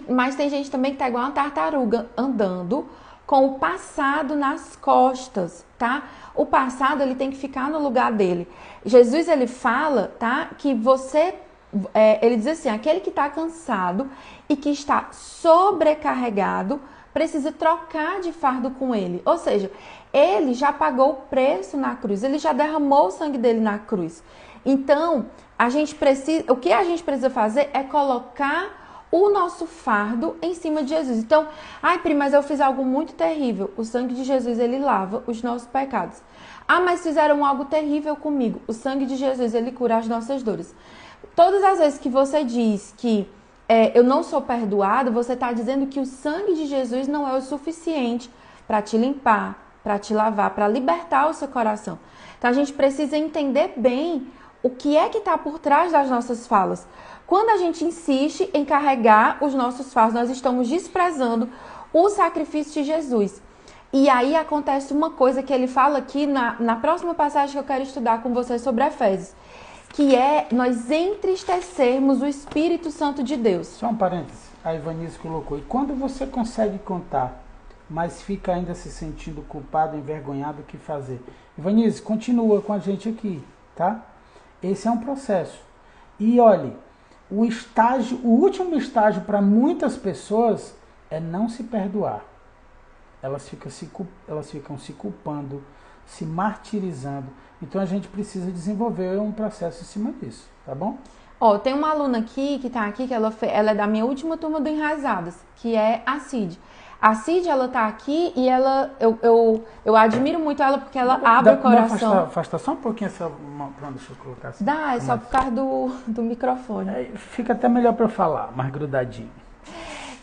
Mas tem gente também que tá igual uma tartaruga, andando com o passado nas costas, tá? O passado, ele tem que ficar no lugar dele. Jesus, ele fala, tá? Que ele diz assim, aquele que está cansado e que está sobrecarregado, precisa trocar de fardo com ele. Ou seja, ele já pagou o preço na cruz, ele já derramou o sangue dele na cruz. Então, o que a gente precisa fazer é colocar o nosso fardo em cima de Jesus. Então, Pri, mas eu fiz algo muito terrível. O sangue de Jesus, ele lava os nossos pecados. Mas fizeram algo terrível comigo. O sangue de Jesus, ele cura as nossas dores. Todas as vezes que você diz que eu não sou perdoado, você está dizendo que o sangue de Jesus não é o suficiente para te limpar, para te lavar, para libertar o seu coração. Então, a gente precisa entender bem o que é que está por trás das nossas falas. Quando a gente insiste em carregar os nossos fardos, nós estamos desprezando o sacrifício de Jesus. E aí acontece uma coisa que ele fala aqui na próxima passagem que eu quero estudar com vocês sobre Efésios, que é nós entristecermos o Espírito Santo de Deus. Só um parênteses, a Ivanise colocou. E quando você consegue contar, mas fica ainda se sentindo culpado, envergonhado, o que fazer? Ivanise, continua com a gente aqui, tá? Esse é um processo. E olhe, o último estágio para muitas pessoas é não se perdoar. Elas ficam se culpando, se martirizando. Então a gente precisa desenvolver um processo em cima disso, tá bom? Tem uma aluna aqui que ela é da minha última turma do Enraizadas, que é a Cid. A Cid, ela tá aqui e eu admiro muito ela porque ela abre o coração. Afasta só um pouquinho essa mão, deixa eu colocar assim. É só por causa do microfone. Fica até melhor para eu falar, mais grudadinho.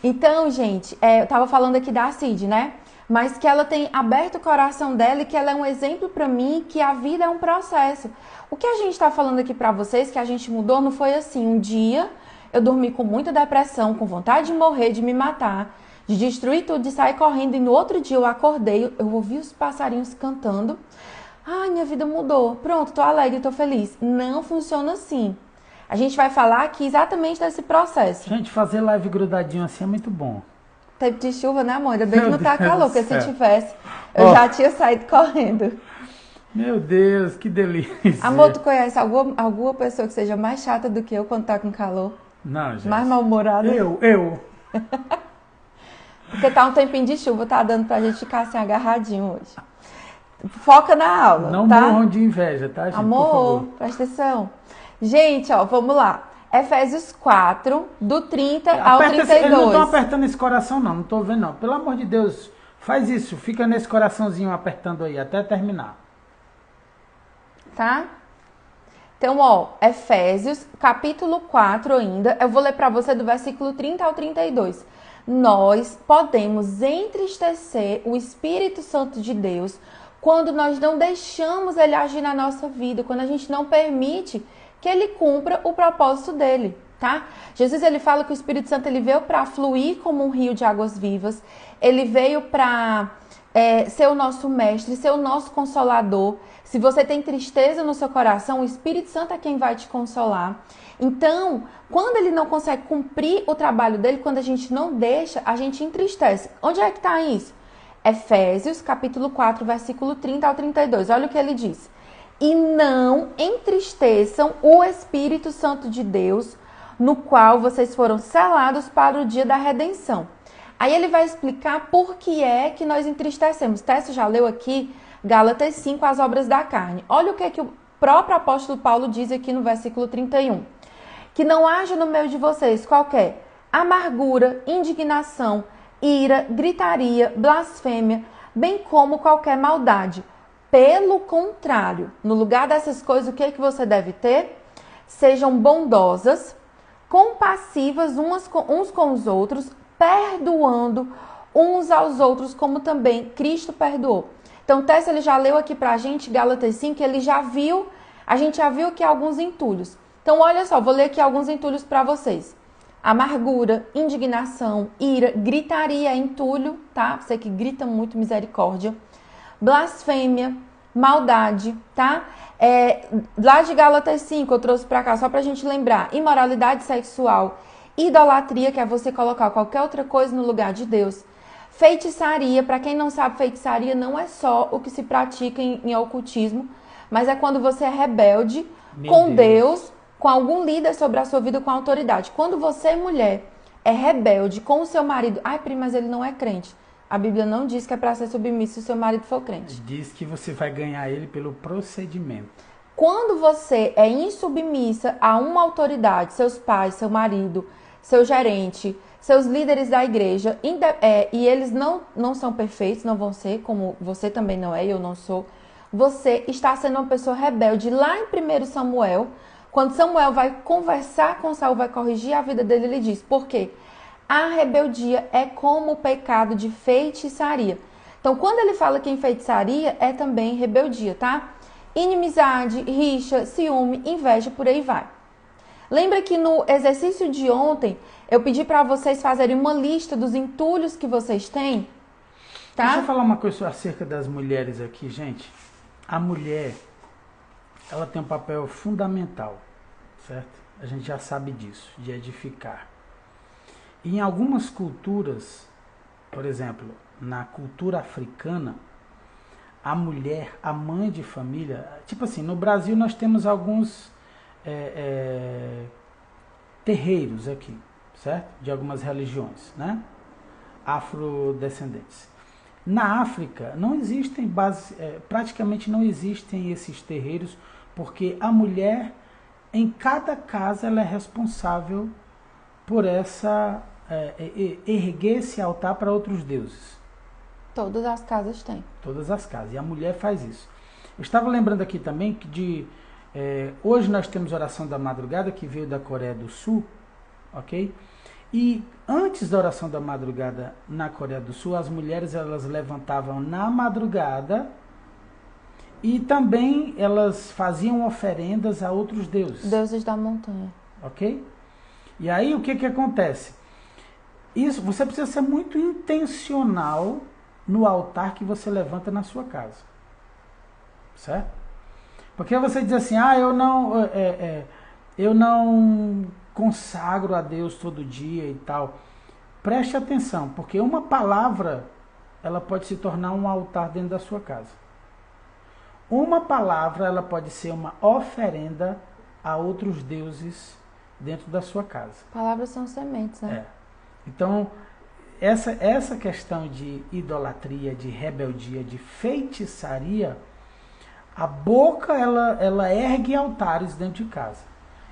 Então, gente, eu tava falando aqui da Cid, né? mas que ela tem aberto o coração dela e que ela é um exemplo para mim que a vida é um processo. O que a gente está falando aqui para vocês, que a gente mudou, não foi assim, um dia eu dormi com muita depressão, com vontade de morrer, de me matar, de destruir tudo, de sair correndo, e no outro dia eu acordei, eu ouvi os passarinhos cantando, ai, minha vida mudou, pronto, tô alegre, tô feliz. Não funciona assim. A gente vai falar aqui exatamente desse processo. Gente, fazer live grudadinho assim é muito bom. Tempo de chuva, né, amor? Ainda bem que não tá Deus calor, do porque se céu. tivesse, eu já tinha saído correndo. Meu Deus, que delícia. Amor, tu conhece alguma pessoa que seja mais chata do que eu quando tá com calor? Não, gente. Mais mal-humorada? Eu. Porque tá um tempinho de chuva, tá dando pra gente ficar assim agarradinho hoje. Foca na aula, Não tá? morram de inveja, tá, gente? Amor, por favor. presta atenção. Gente, ó, vamos lá. Efésios 4, do 30 ao Aperta 32. Eu não tô apertando esse coração, não tô vendo, não. Pelo amor de Deus, faz isso. Fica nesse coraçãozinho apertando aí, até terminar. Tá? Então, ó, Efésios, capítulo 4 ainda. Eu vou ler pra você do versículo 30 ao 32. Nós podemos entristecer o Espírito Santo de Deus quando nós não deixamos ele agir na nossa vida, quando a gente não permite que ele cumpra o propósito dele, tá? Jesus, ele fala que o Espírito Santo ele veio para fluir como um rio de águas vivas, ele veio para ser o nosso mestre, ser o nosso consolador. Se você tem tristeza no seu coração, o Espírito Santo é quem vai te consolar. Então, quando ele não consegue cumprir o trabalho dele, quando a gente não deixa, a gente entristece. Onde é que está isso? Efésios, capítulo 4, versículo 30 ao 32. Olha o que ele diz. E não entristeçam o Espírito Santo de Deus, no qual vocês foram selados para o dia da redenção. Aí ele vai explicar por que é que nós entristecemos. Tessa já leu aqui Gálatas 5, as obras da carne. Olha o que o próprio apóstolo Paulo diz aqui no versículo 31. Que não haja no meio de vocês qualquer amargura, indignação, ira, gritaria, blasfêmia, bem como qualquer maldade. Pelo contrário, no lugar dessas coisas, o que você deve ter? Sejam bondosas, compassivas uns com os outros, perdoando uns aos outros, como também Cristo perdoou. Então, Tessa, ele já leu aqui pra gente, Gálatas 5, ele já viu, a gente já viu aqui alguns entulhos. Então, olha só, vou ler aqui alguns entulhos para vocês. Amargura, indignação, ira, gritaria, entulho, tá? Você que grita muito, misericórdia. Blasfêmia, maldade, tá? Lá de Gálatas 5, eu trouxe pra cá, só pra gente lembrar. Imoralidade sexual, idolatria, que é você colocar qualquer outra coisa no lugar de Deus. Feitiçaria, pra quem não sabe, feitiçaria não é só o que se pratica em ocultismo, mas é quando você é rebelde com Deus, com algum líder sobre a sua vida, com autoridade. Quando você, mulher, é rebelde com o seu marido, ai, prima, mas ele não é crente. A Bíblia não diz que é para ser submisso se o seu marido for crente. Diz que você vai ganhar ele pelo procedimento. Quando você é insubmissa a uma autoridade, seus pais, seu marido, seu gerente, seus líderes da igreja, e eles não são perfeitos, não vão ser, como você também não é e eu não sou, você está sendo uma pessoa rebelde. Lá em 1 Samuel, quando Samuel vai conversar com Saul, vai corrigir a vida dele, ele diz, por quê? A rebeldia é como o pecado de feitiçaria. Então, quando ele fala que em feitiçaria, é também rebeldia, tá? Inimizade, rixa, ciúme, inveja, por aí vai. Lembra que no exercício de ontem, eu pedi para vocês fazerem uma lista dos entulhos que vocês têm, tá? Deixa eu falar uma coisa acerca das mulheres aqui, gente. A mulher, ela tem um papel fundamental, certo? A gente já sabe disso, de edificar. Em algumas culturas, por exemplo, na cultura africana, a mulher, a mãe de família, tipo assim, no Brasil nós temos alguns terreiros aqui, certo? De algumas religiões, né? Afrodescendentes. Na África não existem praticamente não existem esses terreiros, porque a mulher, em cada casa, ela é responsável por erguer esse altar para outros deuses. Todas as casas têm. Todas as casas. E a mulher faz isso. Eu estava lembrando aqui também que hoje nós temos oração da madrugada, que veio da Coreia do Sul, ok? E antes da oração da madrugada na Coreia do Sul, as mulheres elas levantavam na madrugada e também elas faziam oferendas a outros deuses. Deuses da montanha. Ok? E aí o que acontece? Isso, você precisa ser muito intencional no altar que você levanta na sua casa. Certo? Porque você diz assim, eu não consagro a Deus todo dia e tal. Preste atenção, porque uma palavra, ela pode se tornar um altar dentro da sua casa. Uma palavra, ela pode ser uma oferenda a outros deuses dentro da sua casa. Palavras são sementes, né? Então, essa questão de idolatria, de rebeldia, de feitiçaria, a boca, ela ergue altares dentro de casa.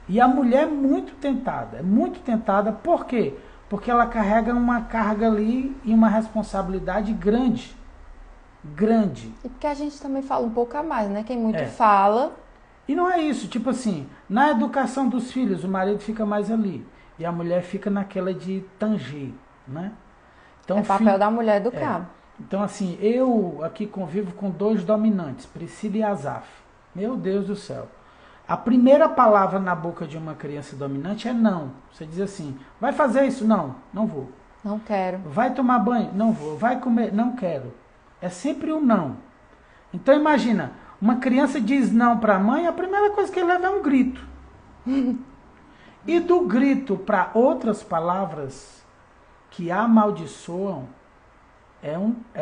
E a mulher é muito tentada, por quê? Porque ela carrega uma carga ali e uma responsabilidade grande. E porque a gente também fala um pouco a mais, né? Quem muito fala... E não é isso, tipo assim, na educação dos filhos, o marido fica mais ali. E a mulher fica naquela de tanger, né? Então, é papel da mulher educar. Então, assim, eu aqui convivo com 2 dominantes, Priscila e Asaf. Meu Deus do céu. A primeira palavra na boca de uma criança dominante é não. Você diz assim, vai fazer isso? Não, não vou. Não quero. Vai tomar banho? Não vou. Vai comer? Não quero. É sempre o não. Então, imagina, uma criança diz não para a mãe, a primeira coisa que ele leva é um grito. E do grito para outras palavras que amaldiçoam, é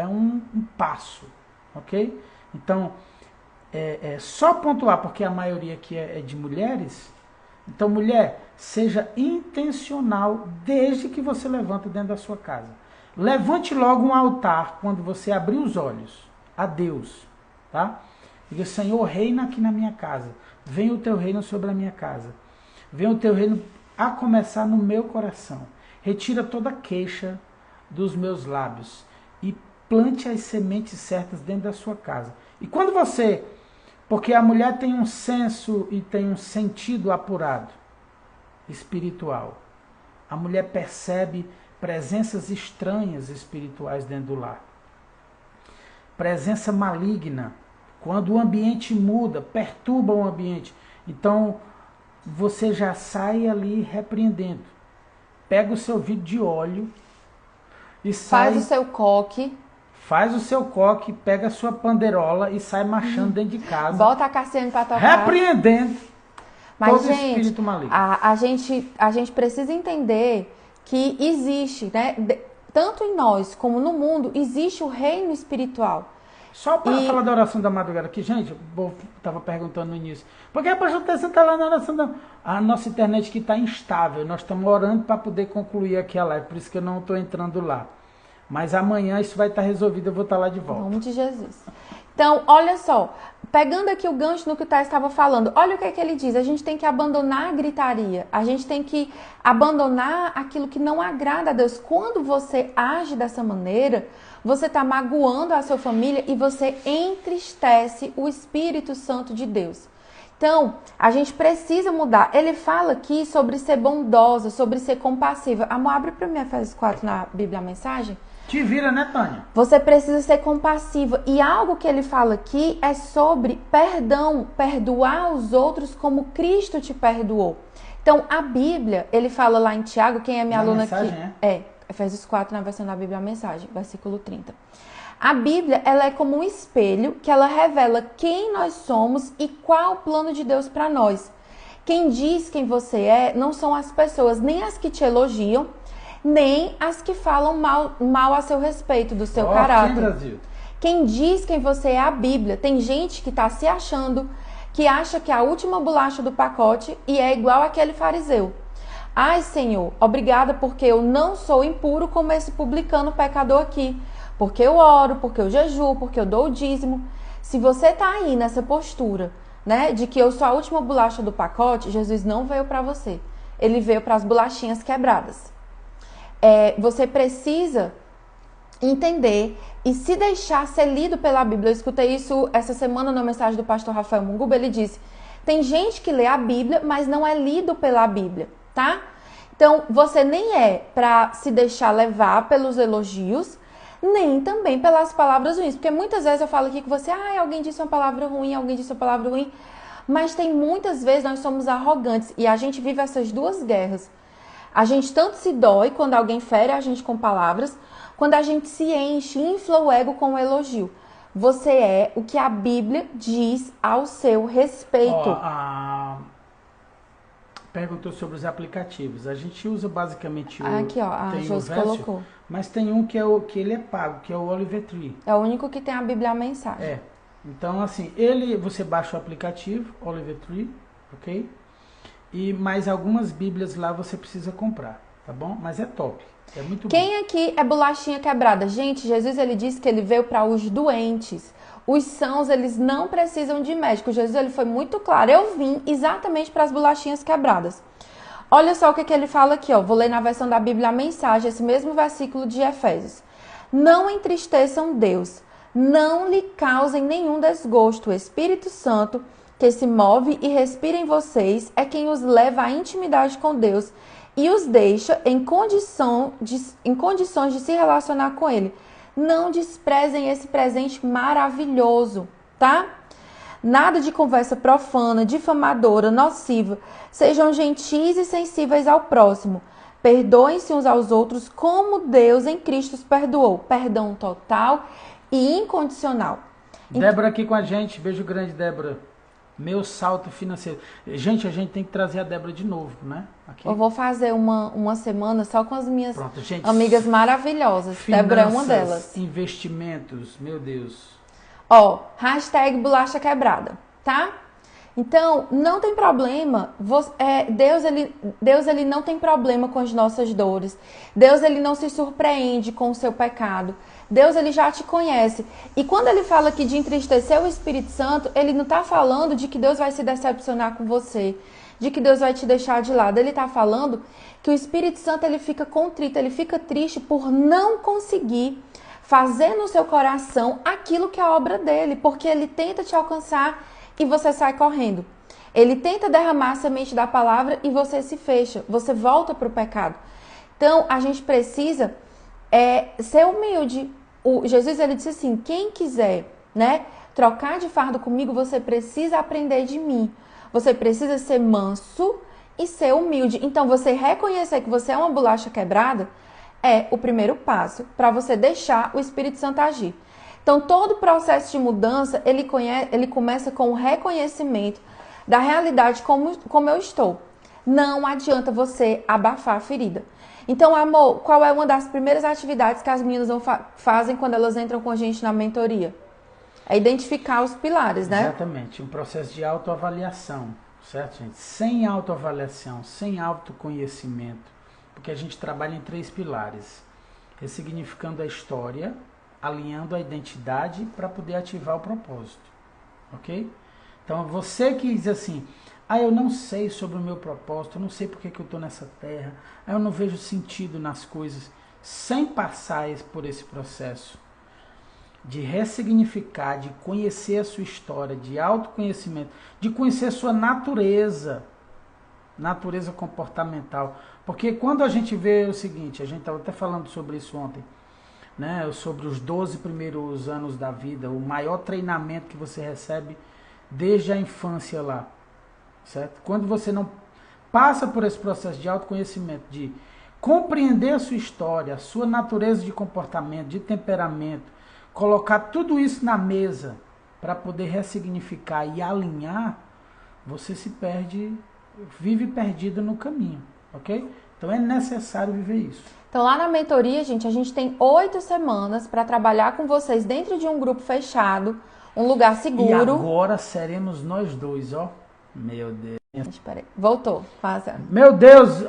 um passo, ok? Então, só pontuar, porque a maioria aqui é de mulheres. Então, mulher, seja intencional desde que você levanta dentro da sua casa. Levante logo um altar quando você abrir os olhos a Deus, tá? Diga, Senhor, reina aqui na minha casa. Venha o teu reino sobre a minha casa. Venha o teu reino a começar no meu coração. Retira toda queixa dos meus lábios e plante as sementes certas dentro da sua casa. E quando você... Porque a mulher tem um senso e tem um sentido apurado, espiritual. A mulher percebe presenças estranhas espirituais dentro do lar. Presença maligna. Quando o ambiente muda, perturba o ambiente. Então, você já sai ali repreendendo. Pega o seu vidro de óleo e sai... Faz o seu coque. Faz o seu coque, pega a sua panderola e sai marchando dentro de casa. Bota a Cassiane para tocar. Repreendendo todo espírito maligno. A gente precisa entender que existe, né? Tanto em nós como no mundo, existe o reino espiritual. Só para falar da oração da madrugada aqui, gente, eu estava perguntando no início. Por que a pastor Tessa está lá na oração da... A nossa internet aqui está instável. Nós estamos orando para poder concluir aqui a live. Por isso que eu não estou entrando lá. Mas amanhã isso vai estar resolvido, eu vou estar lá de volta. Em nome de Jesus. Então, olha só. Pegando aqui o gancho no que o Thais estava falando. Olha o que é que ele diz. A gente tem que abandonar a gritaria. A gente tem que abandonar aquilo que não agrada a Deus. Quando você age dessa maneira, você está magoando a sua família e você entristece o Espírito Santo de Deus. Então, a gente precisa mudar. Ele fala aqui sobre ser bondosa, sobre ser compassiva. Amor, abre para mim Efésios 4 na Bíblia a Mensagem. Te vira, né, Tânia? Você precisa ser compassiva. E algo que ele fala aqui é sobre perdão, perdoar os outros como Cristo te perdoou. Então, a Bíblia, ele fala lá em Tiago, quem é minha aluna mensagem, aqui? Efésios 4 na versão da Bíblia a Mensagem, versículo 30. A Bíblia, ela é como um espelho que ela revela quem nós somos e qual o plano de Deus para nós. Quem diz quem você é não são as pessoas, nem as que te elogiam, nem as que falam mal a seu respeito, do seu caráter. Brasil. Quem diz quem você é a Bíblia. Tem gente que está se achando, que acha que é a última bolacha do pacote e é igual aquele fariseu. Ai, Senhor, obrigada porque eu não sou impuro como esse publicano pecador aqui. Porque eu oro, porque eu jejuo, porque eu dou o dízimo. Se você está aí nessa postura, né, de que eu sou a última bolacha do pacote, Jesus não veio para você. Ele veio para as bolachinhas quebradas. Você precisa entender e se deixar ser lido pela Bíblia. Eu escutei isso essa semana na mensagem do pastor Rafael Munguba. Ele disse, tem gente que lê a Bíblia, mas não é lido pela Bíblia, tá? Então, você nem é para se deixar levar pelos elogios, nem também pelas palavras ruins. Porque muitas vezes eu falo aqui com você, alguém disse uma palavra ruim, alguém disse uma palavra ruim. Mas tem muitas vezes nós somos arrogantes e a gente vive essas duas guerras. A gente tanto se dói quando alguém fere a gente com palavras, quando a gente se enche, infla o ego com o elogio. Você é o que a Bíblia diz ao seu respeito. Perguntou sobre os aplicativos. A gente usa basicamente aqui, a Josi colocou. Mas tem um que ele é pago, que é o Oliver Tree. É o único que tem a Bíblia a mensagem. Então, assim, você baixa o aplicativo, Oliver Tree, ok? E mais algumas Bíblias lá você precisa comprar, tá bom? Mas é top, é muito bom. Quem aqui é bolachinha quebrada? Gente, Jesus, ele disse que ele veio para os doentes. Os sãos, eles não precisam de médico. Jesus, ele foi muito claro. Eu vim exatamente para as bolachinhas quebradas. Olha só o que ele fala aqui, ó. Vou ler na versão da Bíblia a mensagem, esse mesmo versículo de Efésios. Não entristeçam Deus. Não lhe causem nenhum desgosto. O Espírito Santo, que se move e respira em vocês, é quem os leva à intimidade com Deus e os deixa em condições de se relacionar com Ele. Não desprezem esse presente maravilhoso, tá? Nada de conversa profana, difamadora, nociva. Sejam gentis e sensíveis ao próximo. Perdoem-se uns aos outros como Deus em Cristo os perdoou. Perdão total e incondicional. Débora aqui com a gente. Beijo grande, Débora. Meu salto financeiro. Gente, a gente tem que trazer a Débora de novo, né? Aqui. Eu vou fazer uma semana só com as minhas amigas maravilhosas. Finanças, Débora é uma delas. Investimentos, meu Deus. Hashtag bolacha quebrada, tá? Então, não tem problema. Deus ele não tem problema com as nossas dores. Deus, ele não se surpreende com o seu pecado. Deus, ele já te conhece. E quando ele fala aqui de entristecer o Espírito Santo, ele não está falando de que Deus vai se decepcionar com você, de que Deus vai te deixar de lado. Ele está falando que o Espírito Santo, ele fica contrito, ele fica triste por não conseguir fazer no seu coração aquilo que é a obra dele, porque ele tenta te alcançar e você sai correndo. Ele tenta derramar a semente da palavra e você se fecha, você volta para o pecado. Então, a gente precisa ser humilde. Jesus, ele disse assim, quem quiser, trocar de fardo comigo, você precisa aprender de mim. Você precisa ser manso e ser humilde. Então, você reconhecer que você é uma bolacha quebrada é o primeiro passo para você deixar o Espírito Santo agir. Então, todo o processo de mudança, ele começa com o reconhecimento da realidade como eu estou. Não adianta você abafar a ferida. Então, amor, qual é uma das primeiras atividades que as meninas fazem quando elas entram com a gente na mentoria? É identificar os pilares, né? Exatamente, um processo de autoavaliação, certo, gente? Sem autoavaliação, sem autoconhecimento, porque a gente trabalha em 3 pilares, ressignificando a história, alinhando a identidade para poder ativar o propósito, ok? Então, você que diz assim, eu não sei sobre o meu propósito, eu não sei porque que eu estou nessa terra, eu não vejo sentido nas coisas, sem passar por esse processo de ressignificar, de conhecer a sua história, de autoconhecimento, de conhecer a sua natureza comportamental. Porque quando a gente vê o seguinte, a gente estava até falando sobre isso ontem, sobre os 12 primeiros anos da vida, o maior treinamento que você recebe desde a infância lá. Certo? Quando você não passa por esse processo de autoconhecimento, de compreender a sua história, a sua natureza de comportamento, de temperamento, colocar tudo isso na mesa para poder ressignificar e alinhar, você se perde, vive perdido no caminho, ok? Então é necessário viver isso. Então lá na mentoria, gente, a gente tem 8 semanas para trabalhar com vocês dentro de um grupo fechado, um lugar seguro. E agora seremos nós dois, ó. Meu Deus. Espera aí. Voltou. Quase. Meu Deus.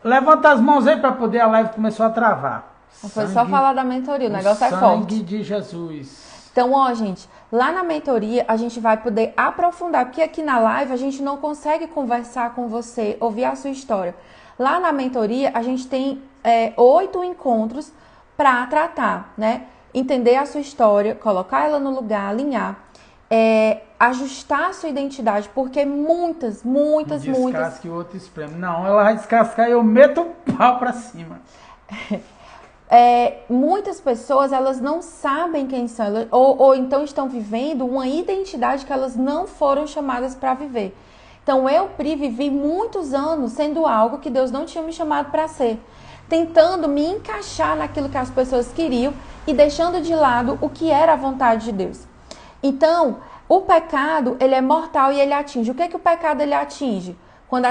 Levanta as mãos aí para poder a live começou a travar. Foi só falar da mentoria. O negócio é forte. Sangue de Jesus. Então, gente, lá na mentoria a gente vai poder aprofundar. Porque aqui na live a gente não consegue conversar com você, ouvir a sua história. Lá na mentoria a gente tem 8 encontros para tratar, Entender a sua história, colocar ela no lugar, alinhar. ajustar a sua identidade, porque muitas. Descasque e o outro espreme. Não, ela vai descascar e eu meto o pau pra cima. Muitas pessoas, elas não sabem quem são, ou então estão vivendo uma identidade que elas não foram chamadas para viver. Então, eu, Pri, vivi muitos anos sendo algo que Deus não tinha me chamado para ser, tentando me encaixar naquilo que as pessoas queriam e deixando de lado o que era a vontade de Deus. Então, o pecado, ele é mortal e ele atinge. O que o pecado ele atinge? Quando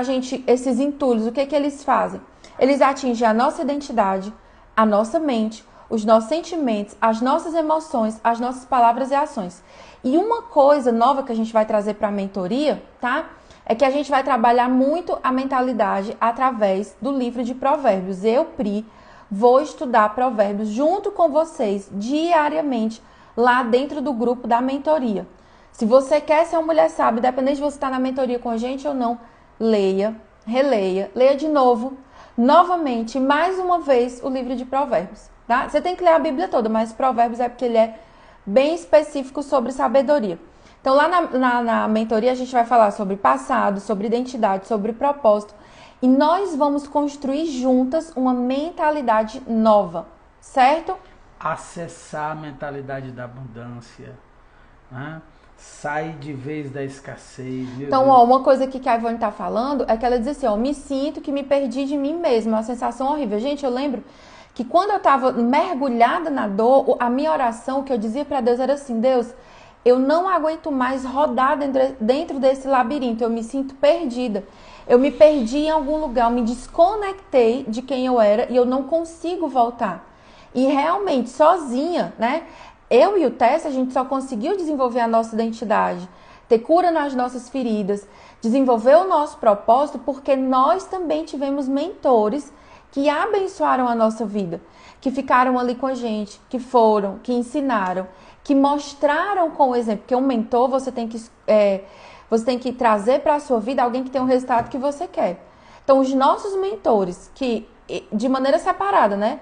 esses entulhos, o que eles fazem? Eles atingem a nossa identidade, a nossa mente, os nossos sentimentos, as nossas emoções, as nossas palavras e ações. E uma coisa nova que a gente vai trazer para a mentoria, tá? É que a gente vai trabalhar muito a mentalidade através do livro de Provérbios. Eu, Pri, vou estudar Provérbios junto com vocês diariamente lá dentro do grupo da mentoria. Se você quer ser uma mulher sábia, independente de você estar na mentoria com a gente ou não, leia, releia, leia de novo, novamente, mais uma vez, o livro de Provérbios. Tá? Você tem que ler a Bíblia toda, mas Provérbios é porque ele é bem específico sobre sabedoria. Então, lá na mentoria, a gente vai falar sobre passado, sobre identidade, sobre propósito. E nós vamos construir juntas uma mentalidade nova, certo? Acessar a mentalidade da abundância, né? Sai de vez da escassez. Então, ó, uma coisa que a Ivone tá falando é que ela diz assim, ó, me sinto que me perdi de mim mesma, é uma sensação horrível. Gente, eu lembro que quando eu tava mergulhada na dor, a minha oração que eu dizia para Deus era assim, Deus, eu não aguento mais rodar dentro desse labirinto, eu me sinto perdida. Eu me perdi em algum lugar, eu me desconectei de quem eu era e eu não consigo voltar. E realmente, sozinha, né? Eu e o Tess, a gente só conseguiu desenvolver a nossa identidade, ter cura nas nossas feridas, desenvolver o nosso propósito, porque nós também tivemos mentores que abençoaram a nossa vida, que ficaram ali com a gente, que foram, que ensinaram, que mostraram com o exemplo. Porque um mentor, você tem que trazer para a sua vida alguém que tem o resultado que você quer. Então, os nossos mentores, que de maneira separada, né?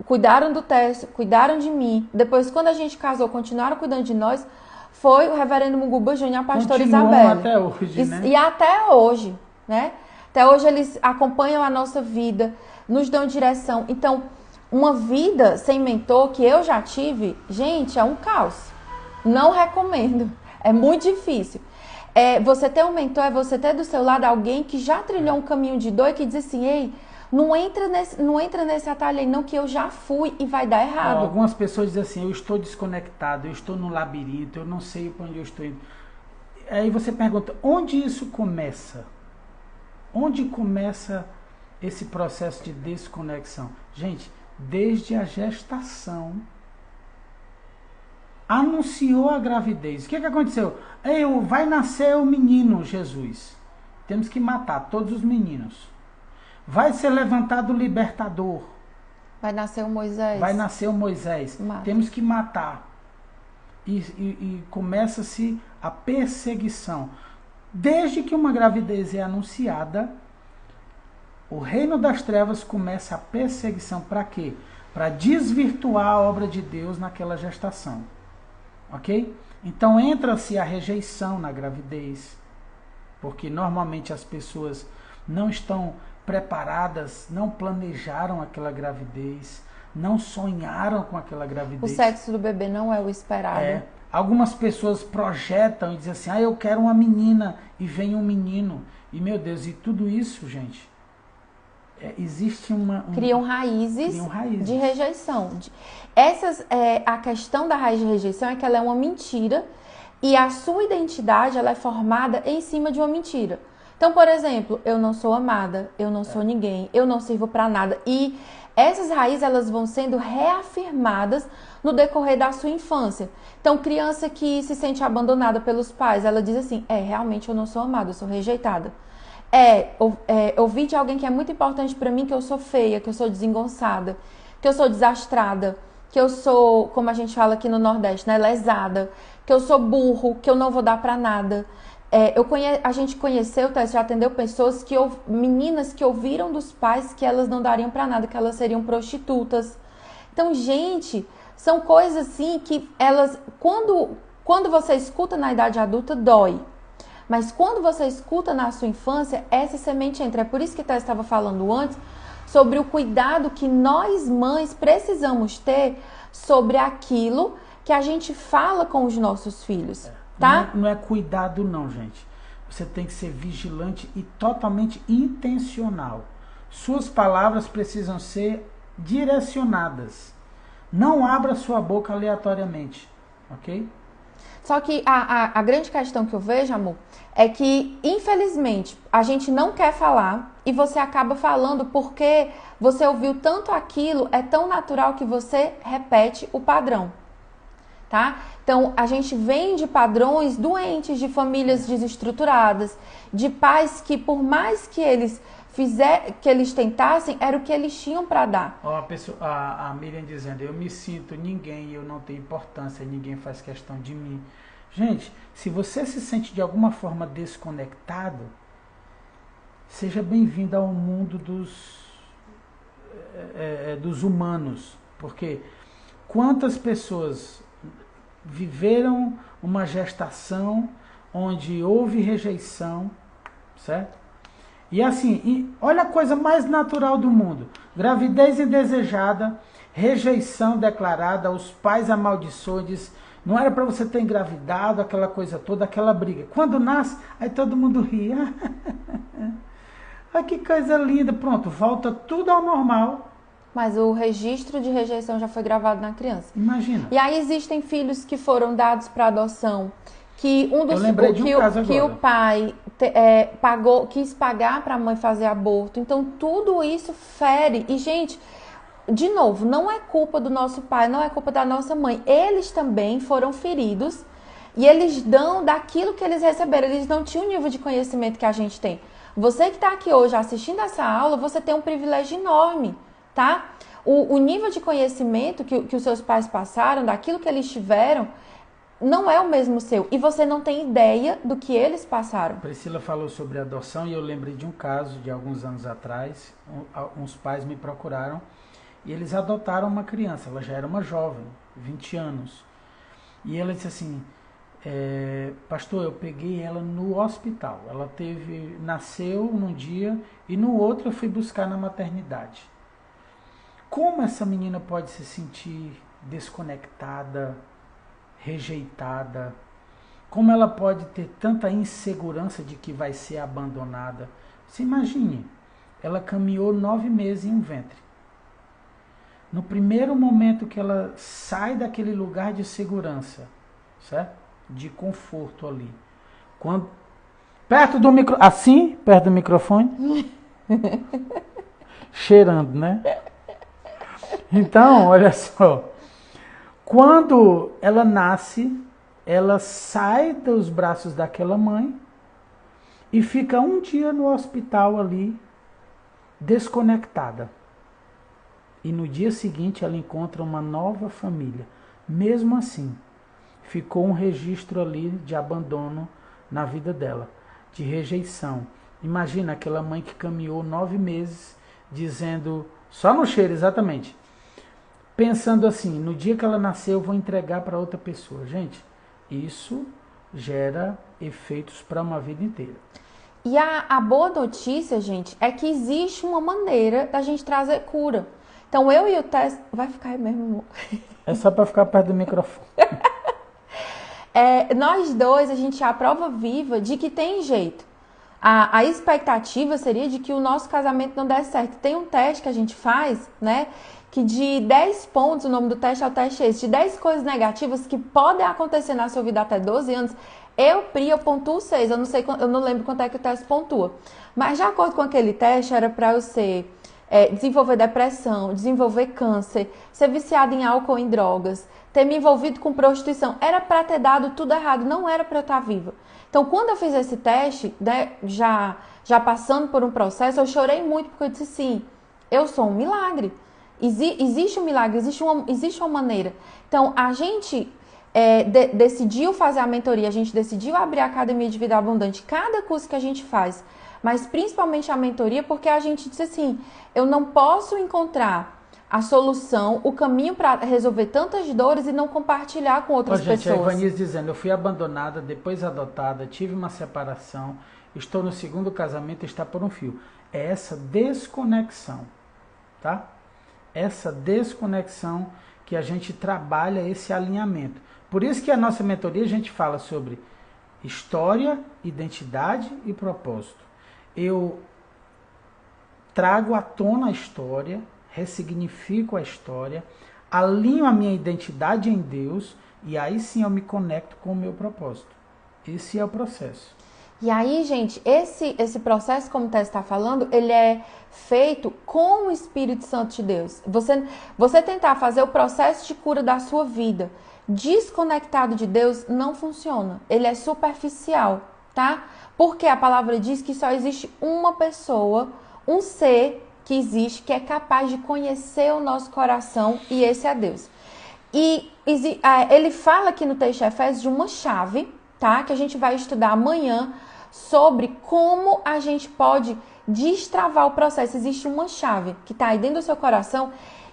Cuidaram do Tércio, cuidaram de mim. Depois, quando a gente casou, continuaram cuidando de nós. Foi o reverendo Muguba Júnior e a pastora Isabela. Até hoje, né? E até hoje, né? Até hoje eles acompanham a nossa vida, nos dão direção. Então, uma vida sem mentor que eu já tive, gente, é um caos. Não recomendo. É muito difícil. Você ter um mentor é você ter do seu lado alguém que já trilhou um caminho de dor e que diz assim, ei, não entra nesse atalho aí não, que eu já fui e vai dar errado. Algumas pessoas dizem assim, eu estou desconectado, eu estou no labirinto, eu não sei para onde eu estou indo. Aí você pergunta, onde isso começa? Onde começa esse processo de desconexão? Gente, desde a gestação, anunciou a gravidez. O que aconteceu? Vai nascer o menino Jesus. Temos que matar todos os meninos. Vai ser levantado o libertador. Vai nascer o Moisés. Vai nascer o Moisés. Mata. Temos que matar. E começa-se a perseguição. Desde que uma gravidez é anunciada, o reino das trevas começa a perseguição. Para quê? Para desvirtuar a obra de Deus naquela gestação. Ok? Então entra-se a rejeição na gravidez. Porque normalmente as pessoas não estão preparadas, não planejaram aquela gravidez, não sonharam com aquela gravidez. O sexo do bebê não é o esperado. Algumas pessoas projetam e dizem assim, eu quero uma menina, e vem um menino. E meu Deus, e tudo isso, gente, existe Criam raízes de rejeição. A questão da raiz de rejeição é que ela é uma mentira e a sua identidade ela é formada em cima de uma mentira. Então, por exemplo, eu não sou amada, eu não sou ninguém, eu não sirvo para nada. E essas raízes elas vão sendo reafirmadas no decorrer da sua infância. Então, criança que se sente abandonada pelos pais, ela diz assim, realmente eu não sou amada, eu sou rejeitada. Ouvir de alguém que é muito importante para mim que eu sou feia, que eu sou desengonçada, que eu sou desastrada, que eu sou, como a gente fala aqui no Nordeste, né, lesada, que eu sou burro, que eu não vou dar para nada. A gente conheceu, já atendeu pessoas, meninas que ouviram dos pais que elas não dariam para nada, que elas seriam prostitutas. Então, gente, são coisas assim que elas, quando Quando você escuta na idade adulta, dói. Mas quando você escuta na sua infância, essa semente entra. É por isso que eu estava falando antes sobre o cuidado que nós mães precisamos ter sobre aquilo que a gente fala com os nossos filhos, tá? Não é cuidado não, gente. Você tem que ser vigilante e totalmente intencional. Suas palavras precisam ser direcionadas. Não abra sua boca aleatoriamente, ok? Só que a grande questão que eu vejo, amor, é que, infelizmente, a gente não quer falar e você acaba falando porque você ouviu tanto aquilo, é tão natural que você repete o padrão, tá? Então, a gente vem de padrões doentes, de famílias desestruturadas, de pais que, por mais que eles tentassem, era o que eles tinham para dar. A Miriam dizendo, eu me sinto ninguém, eu não tenho importância, ninguém faz questão de mim. Gente, se você se sente de alguma forma desconectado, seja bem-vindo ao mundo dos humanos, porque quantas pessoas viveram uma gestação onde houve rejeição, certo? E assim, olha a coisa mais natural do mundo. Gravidez indesejada, rejeição declarada, os pais amaldiçoam, diz, não era para você ter engravidado, aquela coisa toda, aquela briga. Quando nasce, aí todo mundo ri. Ah, que coisa linda. Pronto, volta tudo ao normal. Mas o registro de rejeição já foi gravado na criança. Imagina. E aí existem filhos que foram dados para adoção, que o pai quis pagar para a mãe fazer aborto. Então tudo isso fere. E gente, de novo, não é culpa do nosso pai, não é culpa da nossa mãe. Eles também foram feridos e eles dão daquilo que eles receberam. Eles não tinham o nível de conhecimento que a gente tem. Você que está aqui hoje assistindo essa aula, você tem um privilégio enorme, tá? O nível de conhecimento que os seus pais passaram, daquilo que eles tiveram, não é o mesmo seu. E você não tem ideia do que eles passaram. Priscila falou sobre adoção e eu lembrei de um caso de alguns anos atrás. Uns pais me procuraram e eles adotaram uma criança. Ela já era uma jovem, 20 anos. E ela disse assim, pastor, eu peguei ela no hospital. Ela nasceu num dia e no outro eu fui buscar na maternidade. Como essa menina pode se sentir desconectada, rejeitada? Como ela pode ter tanta insegurança de que vai ser abandonada? Você imagine, ela caminhou 9 meses em um ventre. No primeiro momento que ela sai daquele lugar de segurança, certo? De conforto ali. Perto do microfone. Cheirando, né? Então, olha só. Quando ela nasce, ela sai dos braços daquela mãe e fica um dia no hospital ali, desconectada. E no dia seguinte ela encontra uma nova família. Mesmo assim, ficou um registro ali de abandono na vida dela, de rejeição. Imagina aquela mãe que caminhou 9 meses dizendo, só no cheiro exatamente, pensando assim, no dia que ela nasceu eu vou entregar para outra pessoa. Gente, isso gera efeitos para uma vida inteira. E a boa notícia, gente, é que existe uma maneira da gente trazer cura. Então eu e o Tess... Vai ficar aí mesmo, amor? É só para ficar perto do microfone. Nós dois, a gente é a prova viva de que tem jeito. A expectativa seria de que o nosso casamento não desse certo. Tem um teste que a gente faz, né? Que de 10 pontos, o nome do teste é o teste esse, de 10 coisas negativas que podem acontecer na sua vida até 12 anos, eu pontuo 6. Eu não lembro quanto é que o teste pontua. Mas de acordo com aquele teste, era para eu ser... desenvolver depressão, desenvolver câncer, ser viciado em álcool ou em drogas, ter me envolvido com prostituição. Era para ter dado tudo errado, não era para eu estar viva. Então, quando eu fiz esse teste, né, já passando por um processo, eu chorei muito, porque eu disse sim, eu sou um milagre. Existe um milagre, existe uma maneira. Então, a gente decidiu fazer a mentoria, a gente decidiu abrir a Academia de Vida Abundante. Cada curso que a gente faz, mas principalmente a mentoria, porque a gente disse assim, eu não posso encontrar a solução, o caminho para resolver tantas dores e não compartilhar com outras pessoas. A Ivanice dizendo, eu fui abandonada, depois adotada, tive uma separação, estou no segundo casamento e está por um fio. É essa desconexão, tá? Essa desconexão que a gente trabalha esse alinhamento. Por isso que a nossa mentoria a gente fala sobre história, identidade e propósito. Eu trago à tona a história, ressignifico a história, alinho a minha identidade em Deus e aí sim eu me conecto com o meu propósito. Esse é o processo. E aí, gente, esse processo, como o Tess está falando, ele é feito com o Espírito Santo de Deus. Você tentar fazer o processo de cura da sua vida desconectado de Deus não funciona. Ele é superficial, tá? Porque a palavra diz que só existe uma pessoa, um ser que existe, que é capaz de conhecer o nosso coração, e esse é Deus. E ele fala aqui no texto de Efésios de uma chave, tá? Que a gente vai estudar amanhã, sobre como a gente pode destravar o processo. Existe uma chave que está aí dentro do seu coração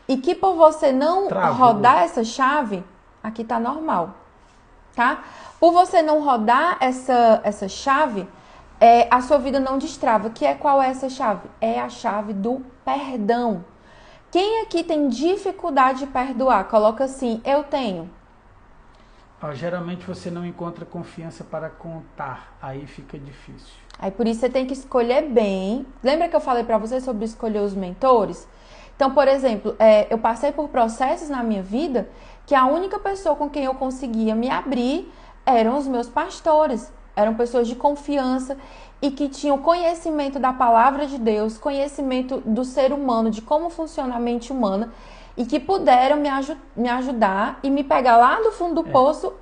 e que por você não rodar essa chave, aqui tá normal, tá? Por você não rodar essa chave, a sua vida não destrava. Qual é essa chave? É a chave do perdão. Quem aqui tem dificuldade de perdoar? Coloca assim, eu tenho. Geralmente você não encontra confiança para contar, aí fica difícil. Aí por isso você tem que escolher bem. Lembra que eu falei para você sobre escolher os mentores? Então, por exemplo, eu passei por processos na minha vida que a única pessoa com quem eu conseguia me abrir eram os meus pastores. Eram pessoas de confiança e que tinham conhecimento da palavra de Deus, conhecimento do ser humano, de como funciona a mente humana, e que puderam me ajudar e me pegar lá do fundo do poço,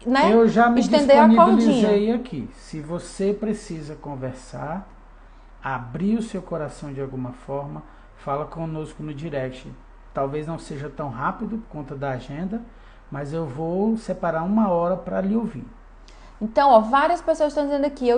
né? Eu já me estender a cordinha. disponibilizei aqui. Se você precisa conversar, abrir o seu coração de alguma forma, fala conosco no direct. Talvez não seja tão rápido por conta da agenda, mas eu vou separar uma hora para lhe ouvir. Então, várias pessoas estão dizendo aqui,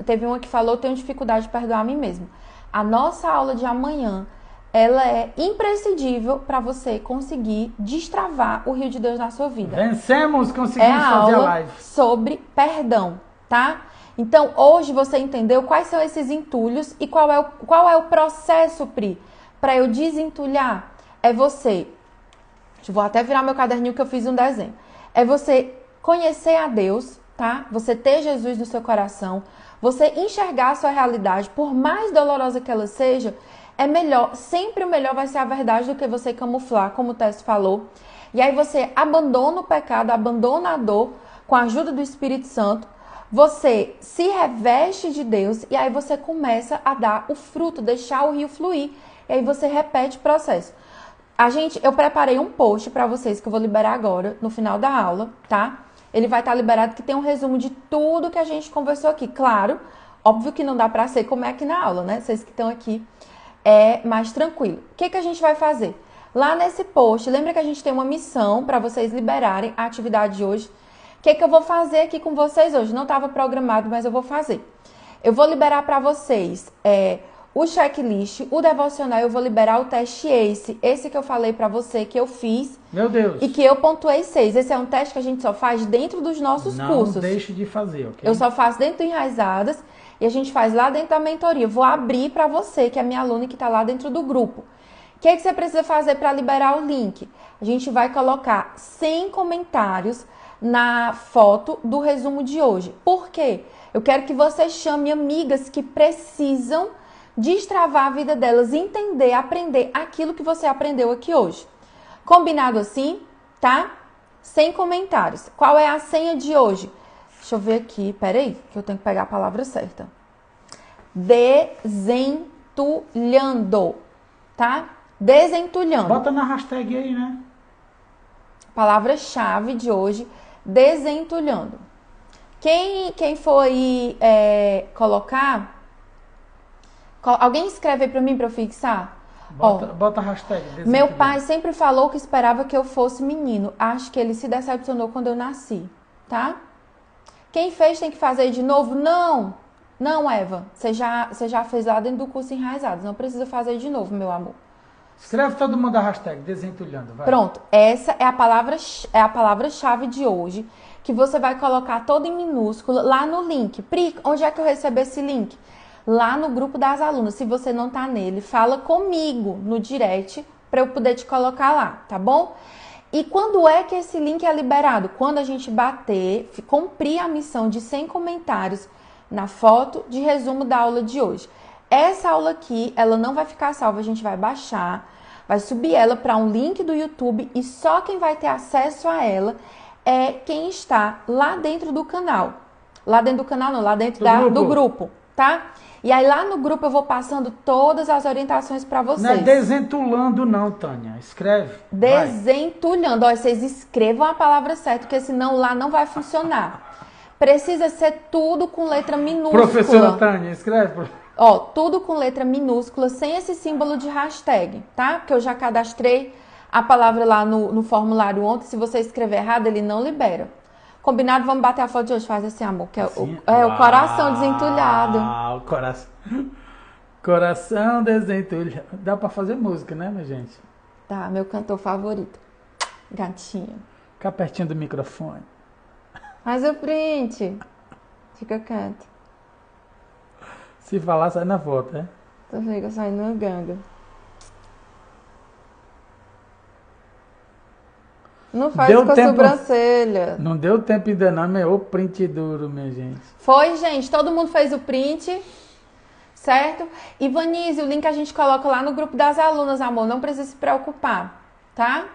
teve uma que falou, eu tenho dificuldade de perdoar a mim mesmo. A nossa aula de amanhã, ela é imprescindível para você conseguir destravar o rio de Deus na sua vida. Conseguimos fazer a live. Sobre perdão, tá? Então, hoje você entendeu quais são esses entulhos e qual é o processo, Pri, para eu desentulhar? Vou até virar meu caderninho que eu fiz um desenho. É você conhecer a Deus, tá? Você ter Jesus no seu coração, você enxergar a sua realidade, por mais dolorosa que ela seja, é melhor, sempre o melhor vai ser a verdade do que você camuflar, como o Tess falou. E aí você abandona o pecado, abandona a dor, com a ajuda do Espírito Santo, você se reveste de Deus e aí você começa a dar o fruto, deixar o rio fluir. E aí você repete o processo. Eu preparei um post para vocês que eu vou liberar agora, no final da aula, tá? Ele vai estar liberado, que tem um resumo de tudo que a gente conversou aqui. Claro, óbvio que não dá para ser como é aqui na aula, né? Vocês que estão aqui, é mais tranquilo. O que a gente vai fazer? Lá nesse post, lembra que a gente tem uma missão para vocês liberarem a atividade de hoje. O que eu vou fazer aqui com vocês hoje? Não estava programado, mas eu vou fazer. Eu vou liberar para vocês o checklist, o devocional, eu vou liberar o teste esse que eu falei para você, que eu fiz. Meu Deus. E que eu pontuei 6. Esse é um teste que a gente só faz dentro dos nossos cursos. Não deixe de fazer, ok? Eu só faço dentro do Enraizadas e a gente faz lá dentro da mentoria. Vou abrir para você, que é minha aluna e que está lá dentro do grupo. O que você precisa fazer para liberar o link? A gente vai colocar 100 comentários na foto do resumo de hoje. Por quê? Eu quero que você chame amigas que precisam destravar a vida delas, entender, aprender aquilo que você aprendeu aqui hoje. Combinado assim, tá? 100 comentários. Qual é a senha de hoje? Deixa eu ver aqui, peraí, que eu tenho que pegar a palavra certa. Desentulhando, tá? Desentulhando. Bota na hashtag aí, né? Palavra-chave de hoje, desentulhando. Quem for aí colocar... Alguém escreve aí pra mim, pra eu fixar? Bota a hashtag. Meu pai sempre falou que esperava que eu fosse menino. Acho que ele se decepcionou quando eu nasci, tá? Quem fez tem que fazer de novo? Não, Eva. Você já fez lá dentro do curso Enraizados. Não precisa fazer de novo, meu amor. Escreve todo mundo a hashtag Desentulhando, vai. Pronto, essa é a palavra-chave de hoje, que você vai colocar toda em minúsculo lá no link. Pri, onde é que eu recebo esse link? Lá no grupo das alunas. Se você não tá nele, fala comigo no direct para eu poder te colocar lá, tá bom? E quando é que esse link é liberado? Quando a gente bater, cumprir a missão de 100 comentários na foto de resumo da aula de hoje. Essa aula aqui, ela não vai ficar salva, a gente vai baixar, vai subir ela para um link do YouTube e só quem vai ter acesso a ela é quem está lá dentro do canal. Lá dentro do canal não, lá dentro do grupo, tá? E aí lá no grupo eu vou passando todas as orientações para vocês. Não é desentulando não, Tânia. Escreve. Desentulhando. Ó, vocês escrevam a palavra certa, porque senão lá não vai funcionar. Precisa ser tudo com letra minúscula. Professora Tânia, escreve. Ó, tudo com letra minúscula, sem esse símbolo de hashtag, tá? Porque eu já cadastrei a palavra lá no formulário ontem. Se você escrever errado, ele não libera. Combinado? Vamos bater a foto de hoje. Faz assim, amor. Que assim? O coração desentulhado. Ah, o coração. Coração desentulhado. Dá pra fazer música, né, minha gente? Tá, meu cantor favorito. Gatinho. Fica pertinho do microfone. Faz o print. Fica quieto. Se falar, sai na foto, né? Tu fica saindo no ganga. Não faz Deu com a tempo... sobrancelha. Não deu tempo ainda não, meu print duro, minha gente. Foi, gente. Todo mundo fez o print, certo? E Vanise, o link a gente coloca lá no grupo das alunas, amor. Não precisa se preocupar, tá?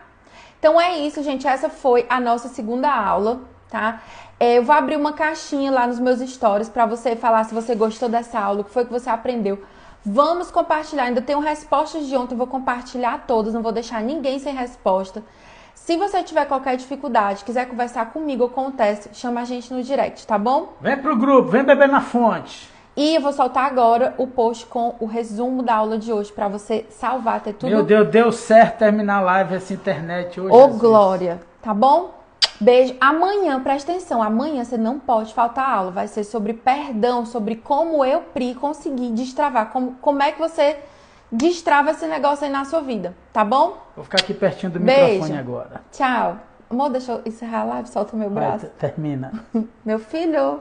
Então é isso, gente. Essa foi a nossa segunda aula, tá? Eu vou abrir uma caixinha lá nos meus stories para você falar se você gostou dessa aula, o que foi que você aprendeu. Vamos compartilhar. Ainda tenho respostas de ontem, vou compartilhar todas, não vou deixar ninguém sem resposta. Se você tiver qualquer dificuldade, quiser conversar comigo ou com o teste, chama a gente no direct, tá bom? Vem pro grupo, vem beber na fonte. E eu vou soltar agora o post com o resumo da aula de hoje para você salvar, ter tudo. Meu Deus, deu certo terminar a live essa internet hoje. Ô, glória, tá bom? Beijo. Amanhã, presta atenção, amanhã você não pode faltar aula. Vai ser sobre perdão, sobre como eu, Pri, consegui destravar. Como é que você destrava esse negócio aí na sua vida, tá bom? Vou ficar aqui pertinho do Beijo. microfone agora. Tchau. Amor, deixa eu encerrar a live, solta o meu braço. Vai, termina. Meu filho.